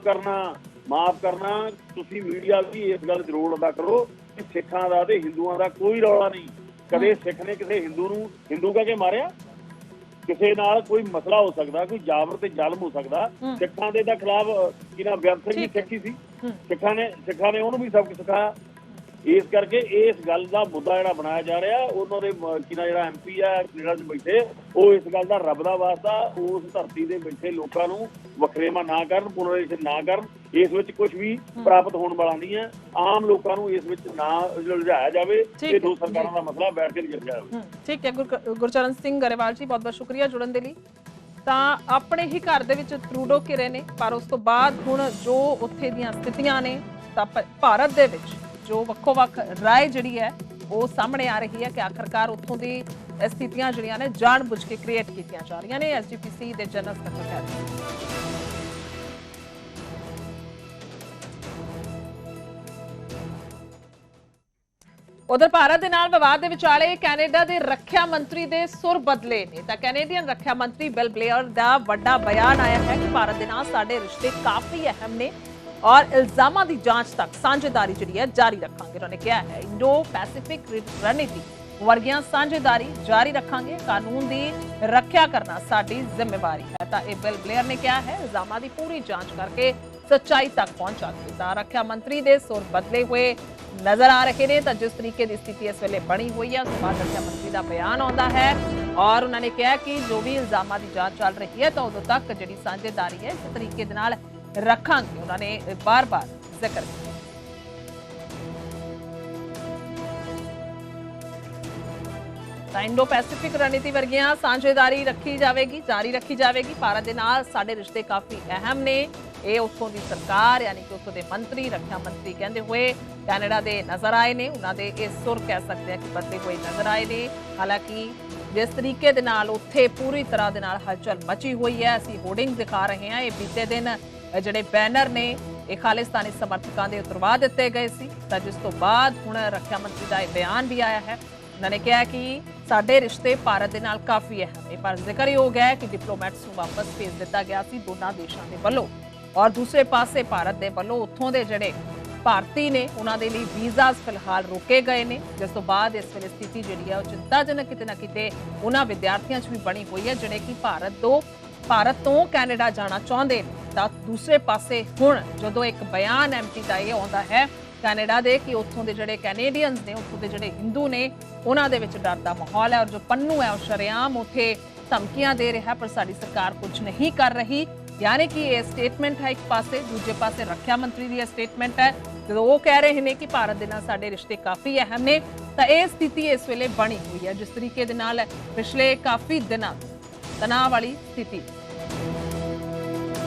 ਕਰਨਾ ਤੁਸੀਂ ਮੀਡੀਆ ਵੀ ਇਸ ਗੱਲ ਜ਼ਰੂਰ ਅਦਾ ਕਰੋ ਕਿ ਸਿੱਖਾਂ ਦਾ ਤੇ ਹਿੰਦੂਆਂ ਦਾ ਕੋਈ ਰੌਲਾ ਨਹੀਂ। ਕਦੇ ਸਿੱਖ ਨੇ ਕਿਸੇ ਹਿੰਦੂ ਨੂੰ ਹਿੰਦੂ ਕਹਿ ਕੇ ਮਾਰਿਆ? ਕਿਸੇ ਨਾਲ ਕੋਈ ਮਸਲਾ ਹੋ ਸਕਦਾ, ਕੋਈ ਜਾਬਰ ਤੇ ਜ਼ੁਲਮ ਹੋ ਸਕਦਾ। ਸਿੱਖਾਂ ਦੇ ਦਾ ਖਿਲਾਫ ਕਿਹਨਾਂ ਬੇਅੰਤ ਸਿੰਘ ਵੀ ਸਿੱਖੀ ਸੀ, ਸਿੱਖਾਂ ਨੇ ਉਹਨੂੰ ਵੀ ਸਬਕ ਸਿਖਾਇਆ। ਇਸ ਕਰਕੇ ਇਸ ਗੱਲ ਦਾ ਮੁੱਦਾ ਜਿਹੜਾ ਬਣਾਇਆ ਜਾ ਰਿਹਾ, ਉਹਨਾਂ ਦੇ ਜਿਹੜਾ MP ਆ ਕੈਨੇਡਾ 'ਚ ਬੈਠੇ, ਉਹ ਇਸ ਗੱਲ ਦਾ ਰੱਬ ਦਾ ਵਾਸਤਾ ਉਸ ਧਰਤੀ ਦੇ ਬੈਠੇ ਲੋਕਾਂ ਨੂੰ ਵਖਰੇਵਾਂ ਨਾ ਕਰਨ, ਪੁਨਰੇਸ਼ਨ ਨਾ ਕਰਨ। ਇਸ ਵਿੱਚ ਕੁਝ ਵੀ ਪ੍ਰਾਪਤ ਹੋਣ ਵਾਲਾ ਨਹੀਂ ਹੈ। ਆਮ ਲੋਕਾਂ ਨੂੰ ਇਸ ਵਿੱਚ ਨਾ ਉਲਝਾਇਆ ਜਾਵੇ, ਇਹ ਦੋ ਸਰਕਾਰਾਂ ਦਾ ਮਸਲਾ ਬੈਠ ਕੇ ਨਿਕਲ ਜਾਵੇ। ਠੀਕ ਹੈ ਗੁਰਚਰਨ ਸਿੰਘ ਗਰੇਵਾਲ ਜੀ, ਬਹੁਤ ਬਹੁਤ ਸ਼ੁਕਰੀਆ ਜੁੜਨ ਦੇ ਲਈ। ਤਾਂ ਆਪਣੇ ਹੀ ਘਰ ਦੇ ਵਿੱਚ ਟਰੂਡੋ ਘਿਰੇ ਨੇ, ਪਰ ਉਸ ਤੋਂ ਬਾਅਦ ਹੁਣ ਜੋ ਉੱਥੇ ਦੀਆਂ ਸਥਿਤੀਆਂ ਨੇ, ਤਾਂ ਭਾਰਤ ਦੇ ਵਿੱਚ ਜੋ ਵੱਖੋ-ਵੱਖ ਰਾਏ ਜਿਹੜੀ ਹੈ ਉਹ ਸਾਹਮਣੇ ਆ ਰਹੀ ਹੈ ਕਿ ਆਖਰਕਾਰ ਉੱਥੋਂ ਦੀ ਸਥਿਤੀਆਂ ਜਿਹੜੀਆਂ ਨੇ ਜਾਣ ਬੁੱਝ ਕੇ ਕ੍ਰੀਏਟ ਕੀਤੀਆਂ ਜਾ ਰਹੀਆਂ ਨੇ। SGPC ਦੇ ਜਨਰਲ ਸਕੱਤਰ ਉਧਰ ਭਾਰਤ ਦੇ ਨਾਲ ਵਿਵਾਦ ਦੇ ਵਿਚਾਲੇ ਕੈਨੇਡਾ ਦੇ ਰੱਖਿਆ ਮੰਤਰੀ ਦੇ ਸੁਰ ਬਦਲੇ ਨੇ। ਤਾਂ ਕੈਨੇਡੀਅਨ ਰੱਖਿਆ ਮੰਤਰੀ ਬਿਲ ਬਲੇਅਰ ਦਾ ਵੱਡਾ ਬਿਆਨ ਆਇਆ ਹੈ ਕਿ ਭਾਰਤ ਦੇ ਨਾਲ ਸਾਡੇ ਰਿਸ਼ਤੇ ਕਾਫੀ ਅਹਿਮ ਨੇ और इल्जामां दी जांच तक साझेदारी जिहड़ी है जारी रखांगे। उन्होंने कहा है इंडो पैसिफिक रणनीति वर्गियां साझेदारी जारी रखांगे, कानून दी रक्षा करना साडी जिम्मेवारी है। तो यह बिल ब्लेयर ने कहा है इल्जामां दी पूरी जांच करके सच्चाई तक पहुंचांगे। तो रक्षा मंत्री दे सुर बदले हुए नजर आ रहे हैं। तो जिस तरीके की स्थिति इस वेले बनी हुई है, उस बाद रक्षा मंत्री का बयान आता है और उन्होंने कहा कि जो भी इल्जामां दी जांच चल रही है तो उदों तक जिहड़ी साझेदारी है इस तरीके दे नाल रखांगे। उन्होंने बार बार जिक्र किया। इंडो पैसिफिक रणनीति वर्गियां साझेदारी जारी रखी जाएगी। भारत के नाल साडे रिश्ते काफी अहम ने, ये उत्थों की सरकार यानी कि उत्थों के मंत्री रक्षा मंत्री कहते हुए कैनेडा के नजर आए ने। उन्होंने ये सुर कह सकते हैं कि बदले हुए नजर आए ने। हालांकि जिस तरीके दे नाल उत्थे पूरी तरह दे नाल हलचल मची हुई है, असीं होर्डिंग दिखा रहे हैं। ये बीते दिन ਜਿਹੜੇ बैनर ने ਇਹ खालिस्तानी समर्थकों के उतरवा दिते गए सी। ਤਾਂ जिस तो बाद हुण रक्षा मंत्री का बयान भी आया है। उन्होंने कहा कि साडे रिश्ते भारत के नाल काफ़ी अहम है, पर जिक्र हो गया है कि डिप्लोमैट्स को वापस भेज दिता गया सी दोनों देशों के वलों, और दूसरे पासे भारत के वलों उत्थों के जिहड़े भारती ने उन्होंने लिए वीज़ाज फिलहाल रोके गए हैं। जिस तो बाद इस वेले स्थिति जिहड़ी है चिंताजनक किते ना किते उन्होंने विद्यार्थियों च भी बनी हुई है जिहड़े कि भारत तो कैनेडा जाना चाहते हैं। ਤਾਂ ਦੂਸਰੇ ਪਾਸੇ ਹੁਣ ਜਦੋਂ ਇੱਕ ਬਿਆਨ MP ਦਾ ਇਹ ਆਉਂਦਾ ਹੈ ਕੈਨੇਡਾ ਦੇ ਕਿ ਉੱਥੋਂ ਦੇ ਜਿਹੜੇ ਕੈਨੇਡੀਅਨਸ ਨੇ, ਉੱਥੋਂ ਦੇ ਜਿਹੜੇ ਹਿੰਦੂ ਨੇ, ਉਹਨਾਂ ਦੇ ਵਿੱਚ ਡਰ ਦਾ ਮਾਹੌਲ ਹੈ, ਔਰ ਜੋ ਪੰਨੂ ਹੈ ਉਹ ਸ਼ਰੇਆਮ ਉੱਥੇ ਧਮਕੀਆਂ ਦੇ ਰਿਹਾ, ਪਰ ਸਾਡੀ ਸਰਕਾਰ ਕੁਝ ਨਹੀਂ ਕਰ ਰਹੀ। यानी कि ये स्टेटमेंट है एक पासे, दूजे पासे रक्षा मंत्री की स्टेटमेंट है जो वो कह रहे हैं कि भारत के नाल साडे रिश्ते काफ़ी अहम ने। तो यह स्थिति इस वेले बनी हुई है जिस तरीके दे नाल पिछले काफ़ी दिनों तनाव वाली स्थिति